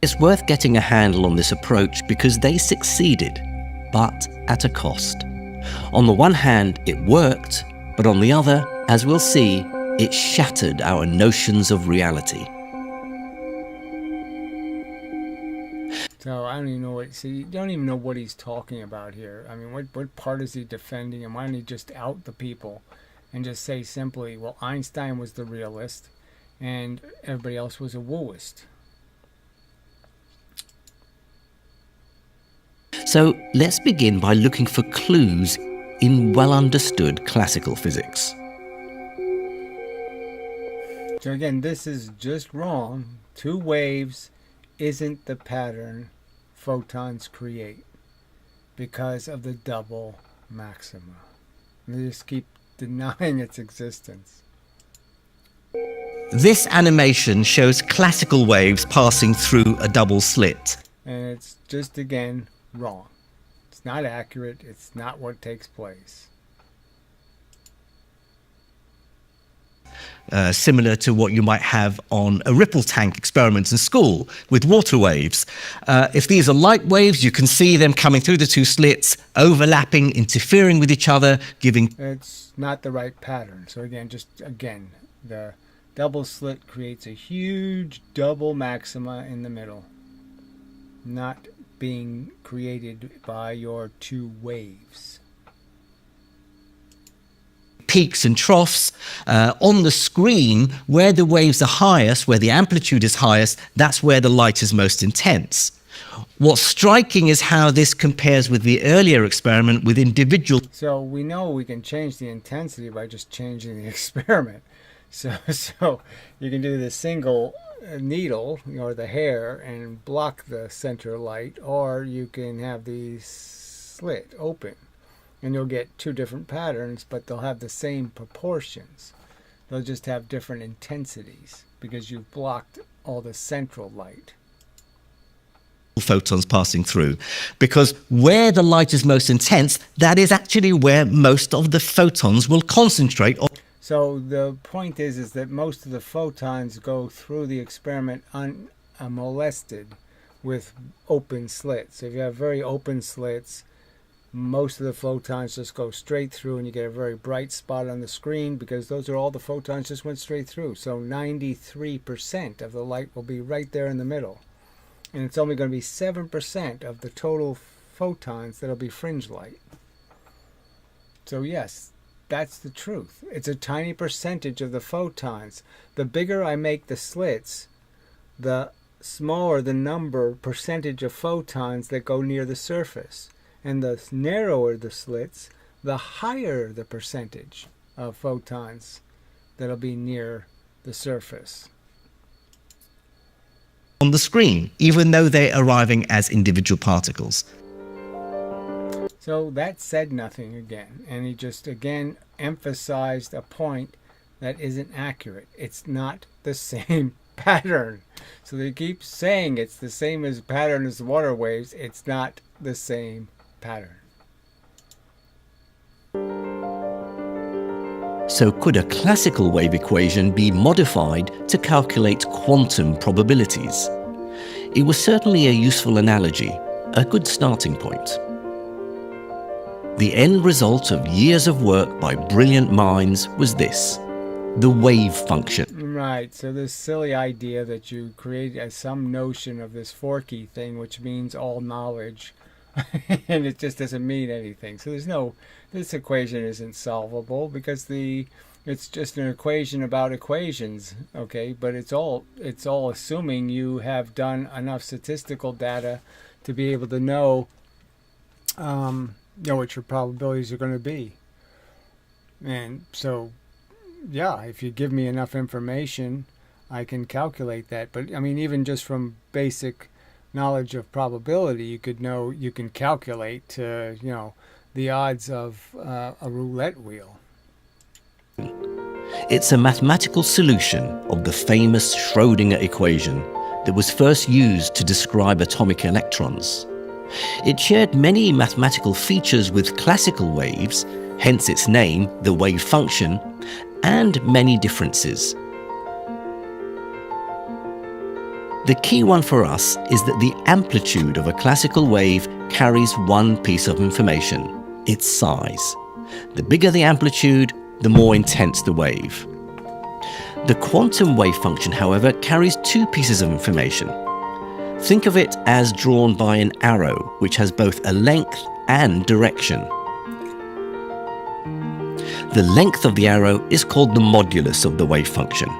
S2: It's worth getting a handle on this approach because they succeeded, but at a cost. On the one hand, it worked, but on the other, as we'll see, it shattered our notions of reality.
S1: So I don't even know what. See, you don't even know what he's talking about here. I mean, what part is he defending, and why don't he just out the people, and just say simply, well, Einstein was the realist, and everybody else was a wooist.
S2: So let's begin by looking for clues in well-understood classical physics.
S1: So again, this is just wrong. Two waves isn't the pattern photons create because of the double maxima. They just keep denying its existence.
S3: This animation shows classical waves passing through a double slit.
S1: And it's just, again, wrong. It's not accurate. It's not what takes place.
S3: Similar to what you might have on a ripple tank experiment in school with water waves. If these are light waves, you can see them coming through the two slits, overlapping, interfering with each other, giving...
S1: It's not the right pattern. So again, the double slit creates a huge double maxima in the middle, not being created by your two waves.
S3: Peaks and troughs on the screen. Where the waves are highest, where the amplitude is highest, that's where the light is most intense. What's striking is how this compares with the earlier experiment with individual...
S1: So we know we can change the intensity by just changing the experiment. So you can do the single needle or the hair and block the center light, or you can have the slit open. And you'll get two different patterns, but they'll have the same proportions. They'll just have different intensities because you've blocked all the central light.
S3: Photons passing through. Because where the light is most intense, that is actually where most of the photons will concentrate.
S1: So the point is that most of the photons go through the experiment unmolested with open slits. So if you have very open slits, most of the photons just go straight through, and you get a very bright spot on the screen because those are all the photons just went straight through. So 93% of the light will be right there in the middle. And it's only going to be 7% of the total photons that'll be fringe light. So yes, that's the truth. It's a tiny percentage of the photons. The bigger I make the slits, the smaller the percentage of photons that go near the surface. And the narrower the slits, the higher the percentage of photons that'll be near the surface.
S3: On the screen, even though they're arriving as individual particles.
S1: So that said nothing again. And he just again emphasized a point that isn't accurate. It's not the same pattern. So they keep saying it's the same as pattern as water waves. It's not the same pattern.
S2: So could a classical wave equation be modified to calculate quantum probabilities? It was certainly a useful analogy, a good starting point. The end result of years of work by brilliant minds was this: the wave function.
S1: Right, so this silly idea that you create some notion of this forky thing, which means all knowledge, and it just doesn't mean anything. So this equation isn't solvable because the It's just an equation about equations, okay? But it's all assuming you have done enough statistical data to be able to know, what your probabilities are going to be. And so, yeah, if you give me enough information, I can calculate that. But I mean, even just from basic knowledge of probability, you can calculate, the odds of a roulette wheel.
S2: It's a mathematical solution of the famous Schrödinger equation that was first used to describe atomic electrons. It shared many mathematical features with classical waves, hence its name, the wave function, and many differences. The key one for us is that the amplitude of a classical wave carries one piece of information: its size. The bigger the amplitude, the more intense the wave. The quantum wave function, however, carries two pieces of information. Think of it as drawn by an arrow, which has both a length and direction. The length of the arrow is called the modulus of the wave function,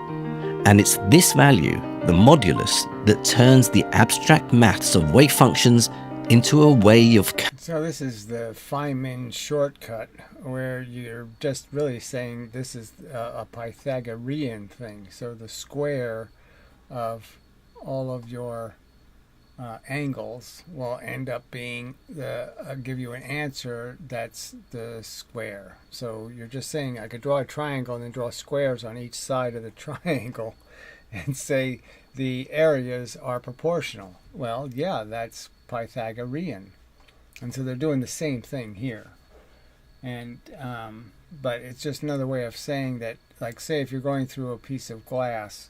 S2: and it's this value, the modulus, that turns the abstract maths of wave functions into a way of...
S1: So this is the Feynman shortcut, where you're just really saying this is a Pythagorean thing. So the square of all of your angles will end up being give you an answer that's the square. So you're just saying I could draw a triangle and then draw squares on each side of the triangle and say the areas are proportional. Well, yeah, that's Pythagorean. And so they're doing the same thing here. And but it's just another way of saying that, like, say if you're going through a piece of glass,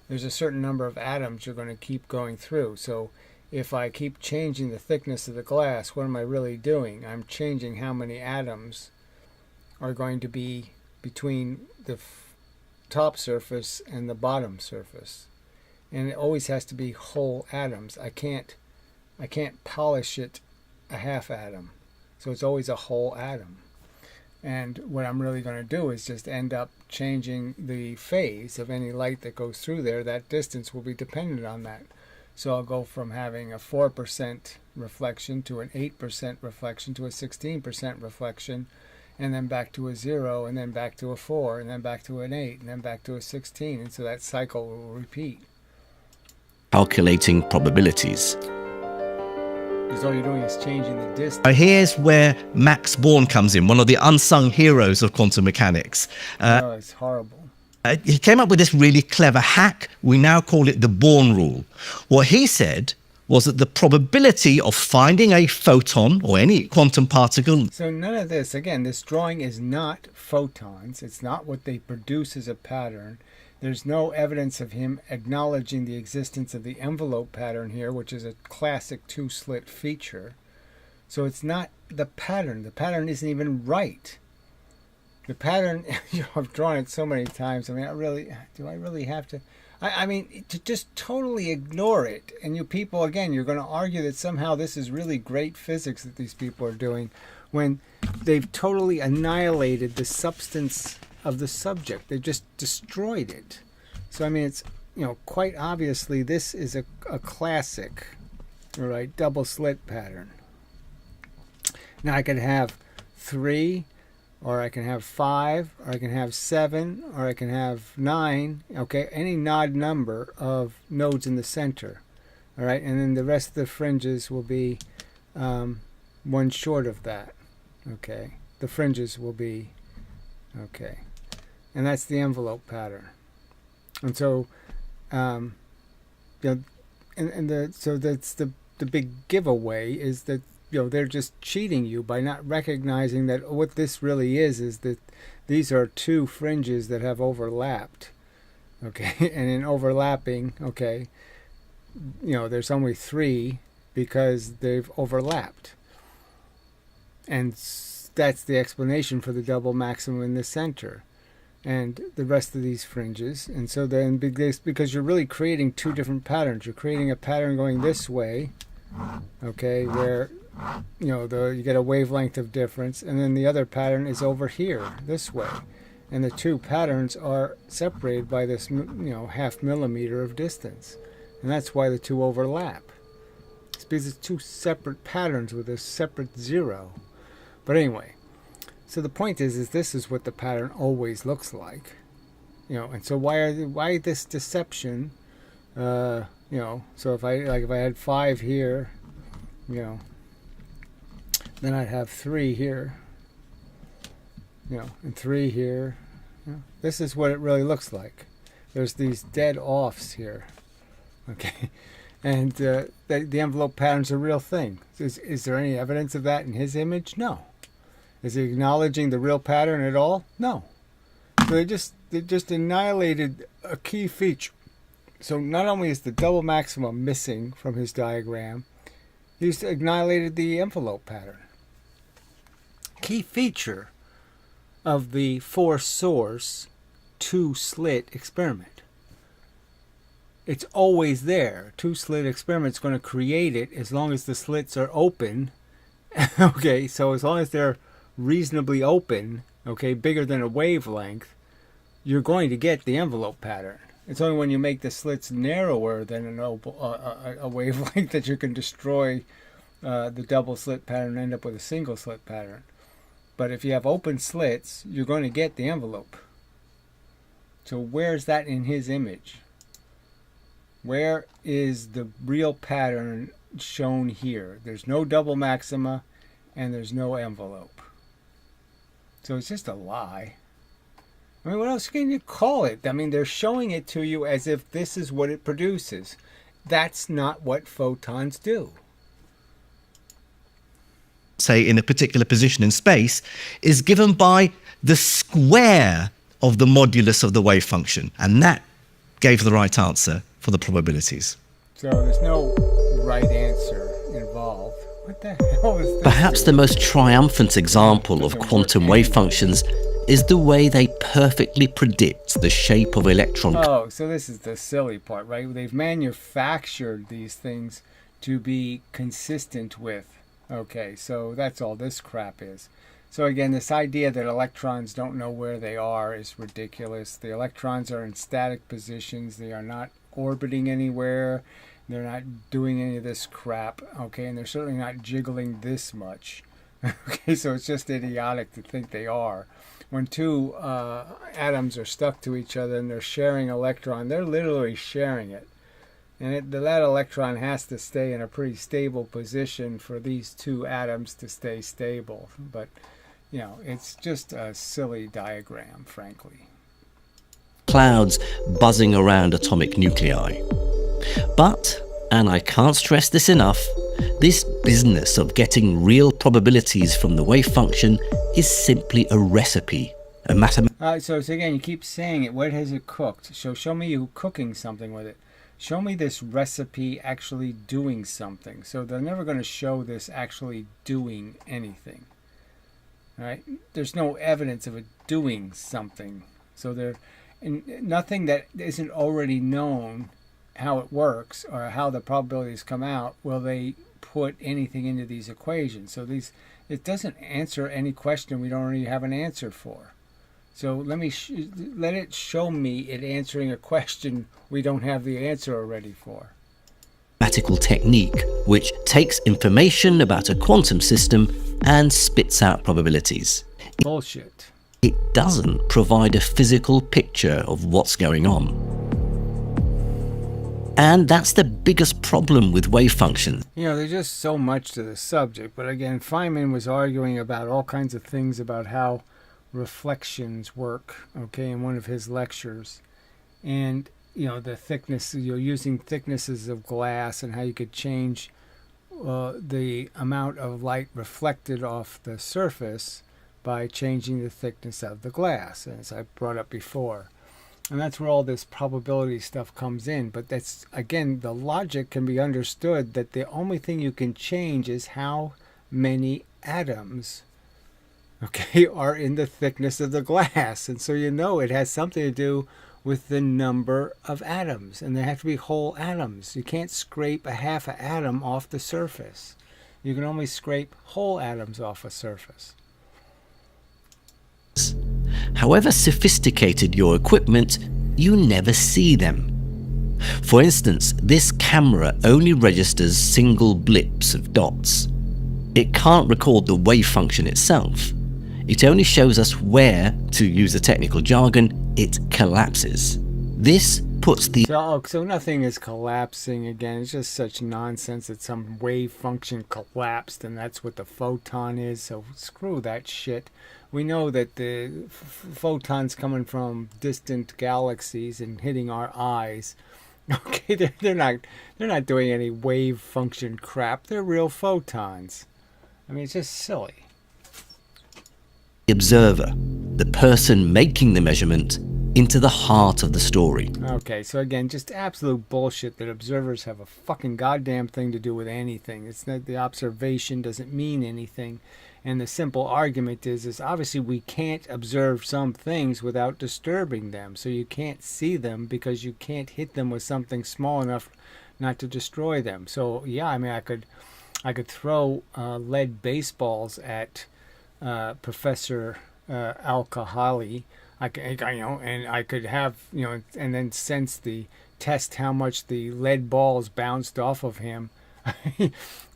S1: there's a certain number of atoms you're going to keep going through. So if I keep changing the thickness of the glass, what am I really doing? I'm changing how many atoms are going to be between the top surface and the bottom surface. And it always has to be whole atoms. I can't polish it a half atom. So it's always a whole atom. And what I'm really going to do is just end up changing the phase of any light that goes through there. That distance will be dependent on that. So I'll go from having a 4% reflection to an 8% reflection to a 16% reflection, and then back to a 0, and then back to a 4, and then back to an 8, and then back to a 16. And so that cycle will repeat.
S2: Calculating probabilities.
S1: Because all you're doing is changing the distance.
S3: Here's where Max Born comes in, one of the unsung heroes of quantum mechanics.
S1: Oh, it's horrible.
S3: He came up with this really clever hack. We now call it the Born rule. What he said was that the probability of finding a photon or any quantum particle...
S1: So none of this, again, this drawing is not photons. It's not what they produce as a pattern. There's no evidence of him acknowledging the existence of the envelope pattern here, which is a classic two-slit feature. So it's not the pattern. The pattern isn't even right. The pattern, I've drawn it so many times. I mean, do I really have to? I mean, to just totally ignore it. And you people, again, you're going to argue that somehow this is really great physics that these people are doing when they've totally annihilated the substance of the subject. They've just destroyed it. So, I mean, it's, quite obviously this is a classic, all right, double slit pattern. Now I could have 3, or I can have 5, or I can have 7, or I can have 9, okay, any odd number of nodes in the center, all right, and then the rest of the fringes will be one short of that, okay, the fringes will be, okay, and that's the envelope pattern. And so, so that's the big giveaway is that, they're just cheating you by not recognizing that what this really is that these are two fringes that have overlapped, okay, and in overlapping, okay, there's only 3 because they've overlapped, and that's the explanation for the double maximum in the center and the rest of these fringes. And so then because you're really creating two different patterns, you're creating a pattern going this way, okay, where you get a wavelength of difference, and then the other pattern is over here this way, and the two patterns are separated by this, half millimeter of distance, and that's why the two overlap. It's because it's two separate patterns with a separate zero. But anyway, so the point is this is what the pattern always looks like, and so why this deception? So if I had 5 here, then I'd have 3 here, and 3 here. This is what it really looks like. There's these dead offs here, okay, and the envelope pattern's a real thing. Is there any evidence of that in his image? No. Is he acknowledging the real pattern at all? No. So they just annihilated a key feature. So not only is the double maxima missing from his diagram, he's annihilated the envelope pattern. Key feature of the 4-source 2-slit experiment. It's always there. 2-slit experiment's going to create it as long as the slits are open. Okay, so as long as they're reasonably open, okay, bigger than a wavelength, you're going to get the envelope pattern. It's only when you make the slits narrower than a wavelength that you can destroy the double slit pattern and end up with a single slit pattern. But if you have open slits, you're going to get the envelope. So where's that in his image? Where is the real pattern shown here? There's no double maxima and there's no envelope. So it's just a lie. I mean, what else can you call it? I mean, they're showing it to you as if this is what it produces. That's not what photons do.
S2: Say in a particular position in space, is given by the square of the modulus of the wave function. And that gave the right answer for the probabilities.
S1: So there's no right answer involved. What the hell is this?
S2: Perhaps the most triumphant example of quantum wave functions is the way they perfectly predict the shape of electron.
S1: Oh, so this is the silly part, right? They've manufactured these things to be consistent with. Okay, so that's all this crap is. So again, this idea that electrons don't know where they are is ridiculous. The electrons are in static positions. They are not orbiting anywhere. They're not doing any of this crap. Okay, and they're certainly not jiggling this much. Okay, so it's just idiotic to think they are. When two atoms are stuck to each other and they're sharing an electron, they're literally sharing it. And that electron has to stay in a pretty stable position for these two atoms to stay stable. But, it's just a silly diagram, frankly.
S2: Clouds buzzing around atomic nuclei. But, and I can't stress this enough, this business of getting real probabilities from the wave function is simply a recipe, a mathematical.
S1: So again, you keep saying it. What has it cooked? So show me you cooking something with it. Show me this recipe actually doing something. So they're never going to show this actually doing anything. Right? There's no evidence of it doing something. So nothing that isn't already known how it works or how the probabilities come out will they put anything into these equations. So it doesn't answer any question we don't already have an answer for. So let it show me it answering a question we don't have the answer already for.
S2: Mathematical technique which takes information about a quantum system and spits out probabilities.
S1: Bullshit.
S2: It doesn't provide a physical picture of what's going on. And that's the biggest problem with wave functions.
S1: There's just so much to the subject. But again, Feynman was arguing about all kinds of things about how reflections work, okay, in one of his lectures. And, the thickness, using thicknesses of glass and how you could change the amount of light reflected off the surface by changing the thickness of the glass, as I brought up before. And that's where all this probability stuff comes in. But that's, again, the logic can be understood that the only thing you can change is how many atoms, okay, are in the thickness of the glass. And so it has something to do with the number of atoms. And they have to be whole atoms. You can't scrape a half an atom off the surface. You can only scrape whole atoms off a surface.
S2: However sophisticated your equipment, you never see them. For instance, this camera only registers single blips of dots. It can't record the wave function itself. It only shows us where, to use the technical jargon, it collapses. This puts the...
S1: So nothing is collapsing again. It's just such nonsense that some wave function collapsed and that's what the photon is. So screw that shit. We know that the photons coming from distant galaxies and hitting our eyes. Okay, they're not doing any wave function crap. They're real photons. I mean, it's just silly.
S2: Observer, the person making the measurement, into the heart of the story.
S1: Okay, so again, just absolute bullshit that observers have a fucking goddamn thing to do with anything. It's not, the observation doesn't mean anything. And the simple argument is obviously we can't observe some things without disturbing them. So you can't see them because you can't hit them with something small enough not to destroy them. So yeah, I mean, I could throw lead baseballs at Professor Al-Khalili. And I could have, and then test how much the lead balls bounced off of him.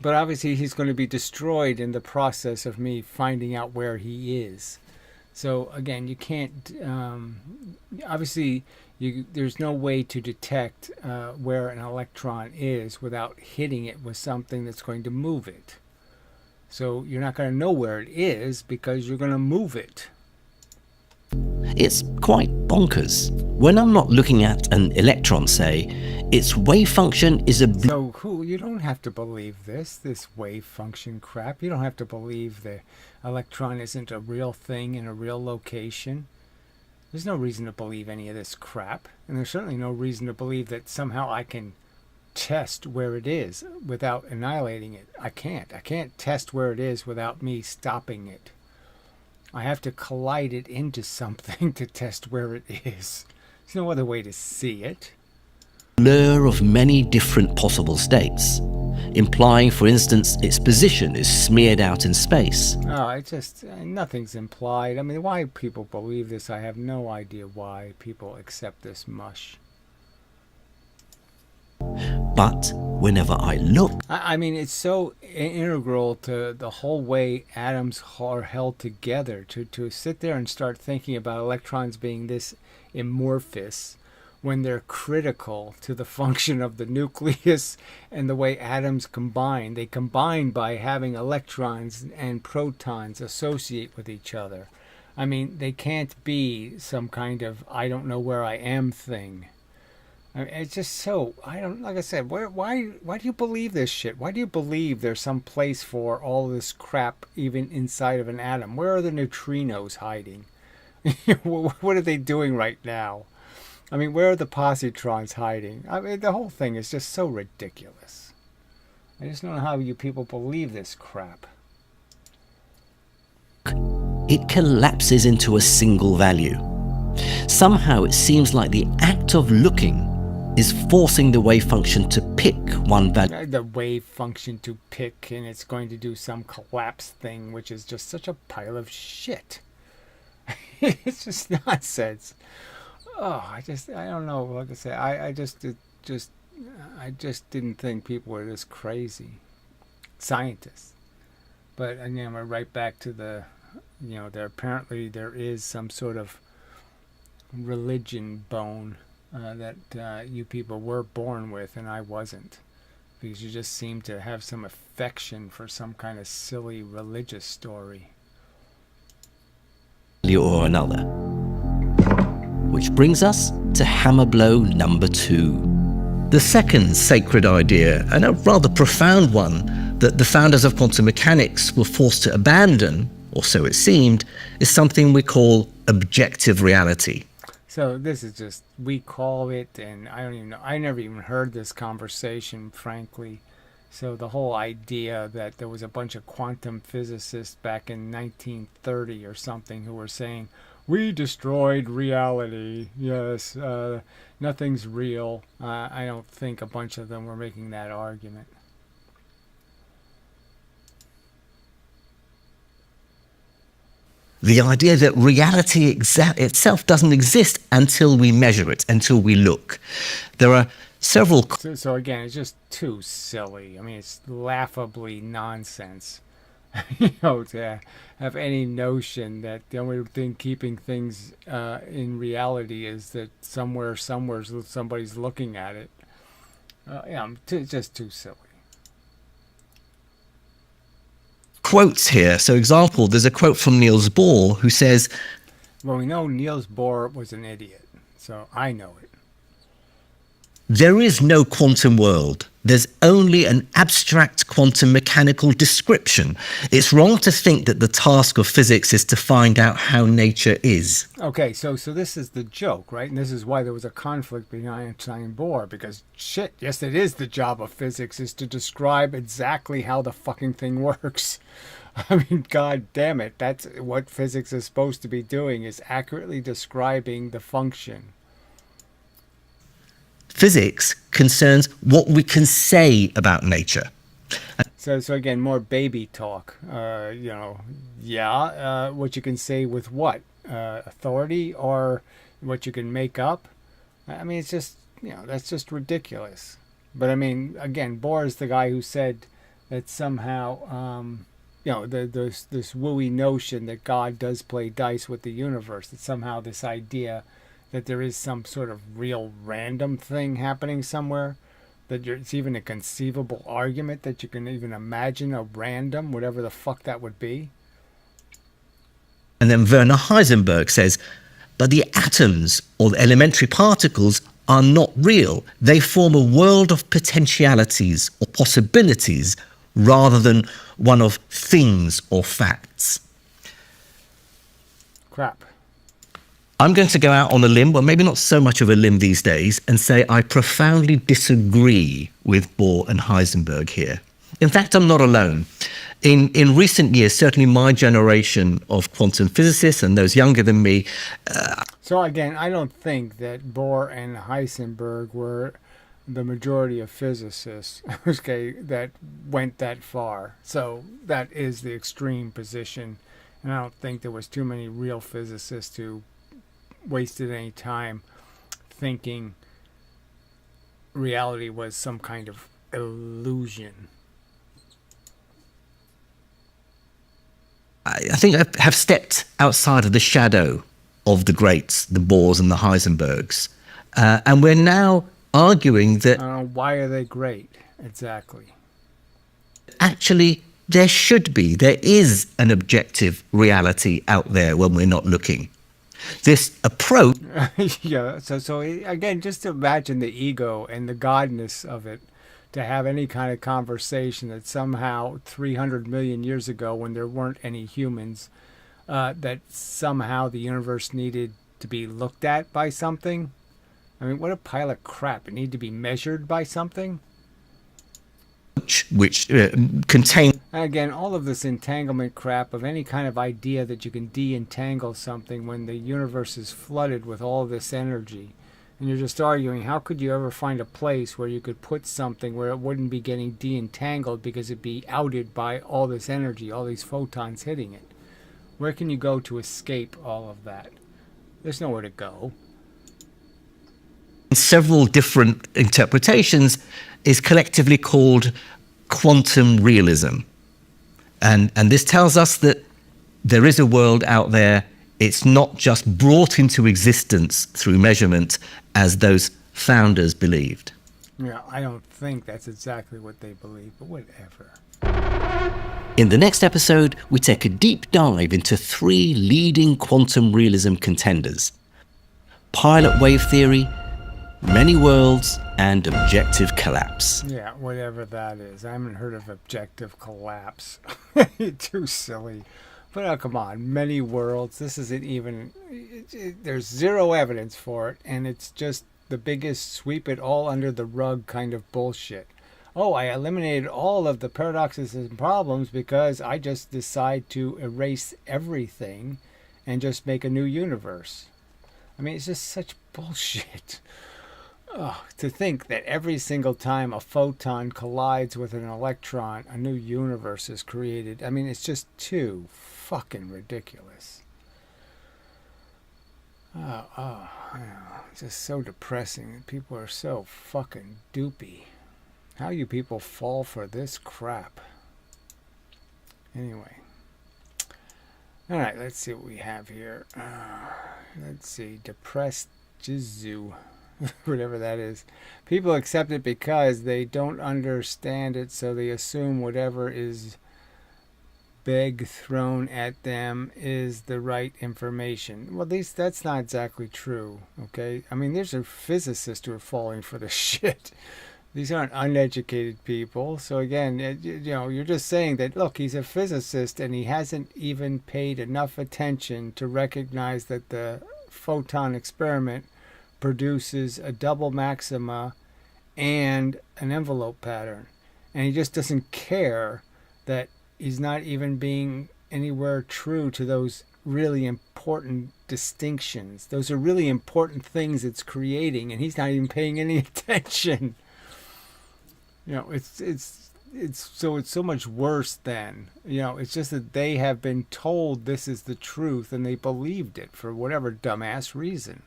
S1: But obviously he's going to be destroyed in the process of me finding out where he is. So again, you can't, obviously there's no way to detect where an electron is without hitting it with something that's going to move it. So you're not going to know where it is because you're going to move it.
S2: It's quite bonkers. When I'm not looking at an electron, say, its wave function is a...
S1: So you don't have to believe this wave function crap. You don't have to believe the electron isn't a real thing in a real location. There's no reason to believe any of this crap. And there's certainly no reason to believe that somehow I can test where it is without annihilating it. I can't test where it is without me stopping it. I have to collide it into something to test where it is. There's no other way to see it.
S2: Blur of many different possible states, implying, for instance, its position is smeared out in space.
S1: Oh, nothing's implied. I mean, why people believe this, I have no idea why people accept this mush.
S2: But whenever I look...
S1: I mean, it's so integral to the whole way atoms are held together. To sit there and start thinking about electrons being this amorphous when they're critical to the function of the nucleus and the way atoms combine. They combine by having electrons and protons associate with each other. I mean, they can't be some kind of I don't know where I am thing. I mean, it's just so, like I said, why do you believe this shit? Why do you believe there's some place for all this crap even inside of an atom? Where are the neutrinos hiding? What are they doing right now? I mean, where are the positrons hiding? I mean, the whole thing is just so ridiculous. I just don't know how you people believe this crap.
S2: It collapses into a single value. Somehow it seems like the act of looking is forcing the wave function to pick one value.
S1: The wave function to pick, and it's going to do some collapse thing, which is just such a pile of shit. It's just nonsense. Oh, I don't know. Like I say, I just didn't think people were this crazy. Scientists. But again, we're right back to the, there is some sort of religion bone that you people were born with and I wasn't, because you just seem to have some affection for some kind of silly religious story
S2: or another. Which brings us to hammer blow number 2. The second sacred idea, and a rather profound one, that the founders of quantum mechanics were forced to abandon, or so it seemed, is something we call objective reality.
S1: So this is just, we call it, and I don't even know, I never even heard this conversation, frankly. So the whole idea that there was a bunch of quantum physicists back in 1930 or something who were saying, we destroyed reality, yes, nothing's real. I don't think a bunch of them were making that argument.
S3: The idea that reality itself doesn't exist until we measure it, until we look. There are several...
S1: So again, it's just too silly. I mean, it's laughably nonsense. To have any notion that the only thing keeping things in reality is that somewhere somebody's looking at it. Just too silly.
S3: Quotes here. So example, there's a quote from Niels Bohr who says,
S1: well, we know Niels Bohr was an idiot, so I know it.
S3: There is no quantum world. There's only an abstract quantum mechanical description. It's wrong to think that the task of physics is to find out how nature is.
S1: Okay, so this is the joke, right? And this is why there was a conflict between Einstein and Bohr, because shit, yes, it is the job of physics is to describe exactly how the fucking thing works. I mean, god damn it, that's what physics is supposed to be doing, is accurately describing the function.
S3: Physics concerns what we can say about nature.
S1: So again, more baby talk. What you can say with what? Authority, or what you can make up? I mean, it's just, that's just ridiculous. But I mean, again, Bohr is the guy who said that somehow, this wooey notion that God does play dice with the universe, that somehow this idea that there is some sort of real random thing happening somewhere, that it's even a conceivable argument that you can even imagine a random, whatever the fuck that would be.
S3: And then Werner Heisenberg says, but the atoms or the elementary particles are not real. They form a world of potentialities or possibilities rather than one of things or facts.
S1: Crap.
S3: I'm going to go out on a limb, well, maybe not so much of a limb these days, and say I profoundly disagree with Bohr and Heisenberg here. In fact, I'm not alone. In recent years, certainly my generation of quantum physicists and those younger than me...
S1: So again, I don't think that Bohr and Heisenberg were the majority of physicists, okay, that went that far. So that is the extreme position. And I don't think there was too many real physicists who wasted any time thinking reality was some kind of illusion.
S3: I think I have stepped outside of the shadow of the greats, the Bohrs and the Heisenbergs. And we're now arguing that...
S1: why are they great, exactly?
S3: Actually, there is an objective reality out there when we're not looking. This approach...
S1: Yeah, so again, just imagine the ego and the godness of it, to have any kind of conversation that somehow 300 million years ago, when there weren't any humans, that somehow the universe needed to be looked at by something. I mean, what a pile of crap. It needed to be measured by something.
S3: Which contain...
S1: And again, all of this entanglement crap of any kind of idea that you can de-entangle something when the universe is flooded with all this energy. And you're just arguing, how could you ever find a place where you could put something where it wouldn't be getting de-entangled because it'd be outed by all this energy, all these photons hitting it? Where can you go to escape all of that? There's nowhere to go.
S3: Several different interpretations is collectively called quantum realism. And this tells us that there is a world out there. It's not just brought into existence through measurement as those founders believed.
S1: Yeah, I don't think that's exactly what they believe, but whatever.
S2: In the next episode, we take a deep dive into 3 leading quantum realism contenders: pilot wave theory, many worlds, and objective collapse.
S1: Yeah, whatever that is. I haven't heard of objective collapse. Too silly. But come on, many worlds. This isn't even... there's zero evidence for it, and it's just the biggest sweep it all under the rug kind of bullshit. Oh, I eliminated all of the paradoxes and problems because I just decide to erase everything and just make a new universe. I mean, it's just such bullshit. Oh, to think that every single time a photon collides with an electron, a new universe is created. I mean, it's just too fucking ridiculous. It's just so depressing. People are so fucking doopy. How you people fall for this crap? Anyway. Alright, let's see what we have here. Let's see. Depressed Jizu. Whatever that is. People accept it because they don't understand it, so they assume whatever is thrown at them is the right information. Well, that's not exactly true, okay? I mean, there's a physicist who are falling for this shit. These aren't uneducated people. So again, you're just saying that, look, he's a physicist and he hasn't even paid enough attention to recognize that the photon experiment produces a double maxima and an envelope pattern. And he just doesn't care that he's not even being anywhere true to those really important distinctions. Those are really important things it's creating, and he's not even paying any attention. It's so much worse than, it's just that they have been told this is the truth and they believed it for whatever dumbass reason.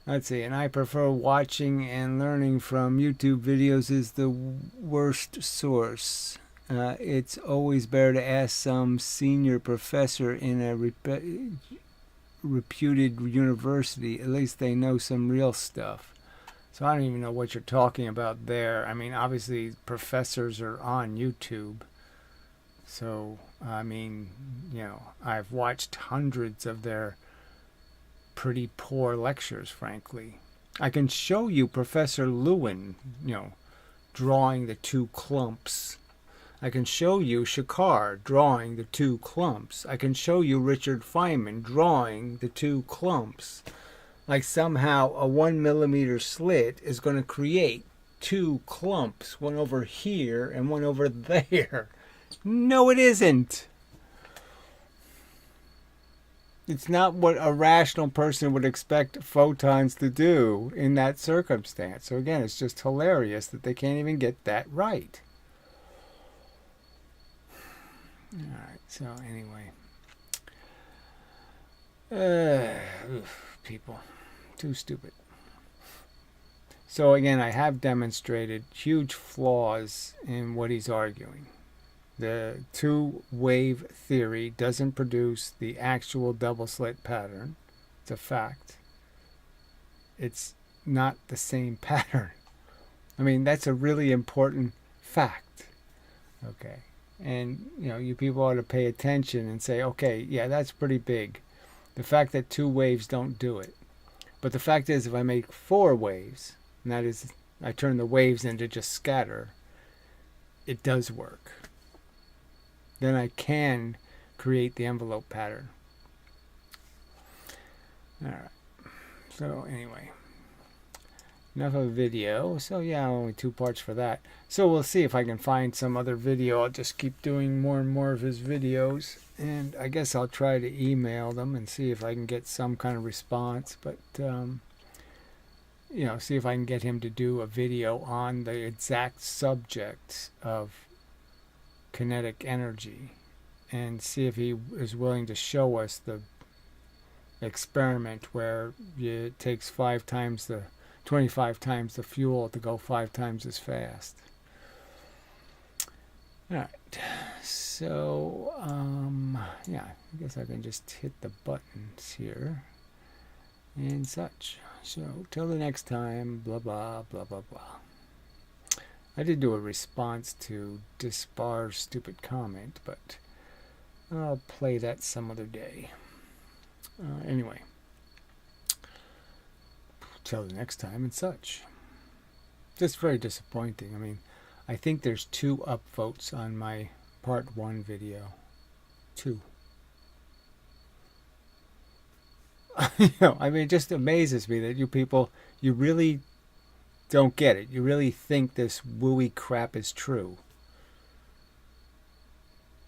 S1: Let's see, and I prefer watching and learning from YouTube videos is the worst source. It's always better to ask some senior professor in a reputed university. At least they know some real stuff. So I don't even know what you're talking about there. I mean, obviously professors are on YouTube. So, I mean, I've watched hundreds of their pretty poor lectures, frankly. I can show you Professor Lewin, drawing the two clumps. I can show you Shakar drawing the two clumps. I can show you Richard Feynman drawing the two clumps. Like somehow a 1 millimeter slit is going to create two clumps, one over here and one over there. No, it isn't. It's not what a rational person would expect photons to do in that circumstance. So again, it's just hilarious that they can't even get that right. Alright, so anyway. People. Too stupid. So again, I have demonstrated huge flaws in what he's arguing. The two-wave theory doesn't produce the actual double-slit pattern. It's a fact. It's not the same pattern. I mean, that's a really important fact. Okay. And, you people ought to pay attention and say, okay, yeah, that's pretty big. The fact that two waves don't do it. But the fact is, if I make four waves, and that is, I turn the waves into just scatter, it does work. Then I can create the envelope pattern. Alright. So anyway. Enough of a video. So yeah, only 2 parts for that. So we'll see if I can find some other video. I'll just keep doing more and more of his videos. And I guess I'll try to email them and see if I can get some kind of response. But, see if I can get him to do a video on the exact subject of kinetic energy. And see if he is willing to show us the experiment where it takes 25 times the fuel to go 5 times as fast. Alright, so, yeah, I guess I can just hit the buttons here and such. So, till the next time, blah, blah, blah, blah, blah. I did do a response to Dispar's stupid comment, but I'll play that some other day. Anyway. Till the next time and such. Just very disappointing. I mean, I think there's 2 upvotes on my part 1 video. 2. I mean, it just amazes me that you people, you really don't get it. You really think this wooey crap is true.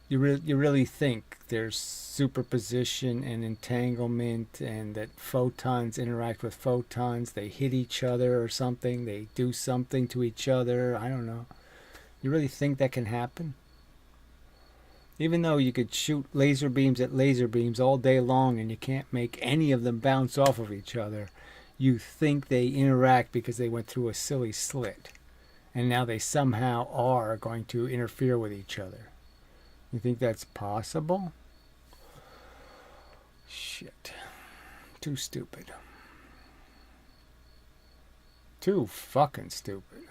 S1: You really think there's superposition and entanglement and that photons interact with photons, they hit each other or something, they do something to each other, I don't know. You really think that can happen? Even though you could shoot laser beams at laser beams all day long and you can't make any of them bounce off of each other, you think they interact because they went through a silly slit. And now they somehow are going to interfere with each other. You think that's possible? Shit. Too stupid. Too fucking stupid.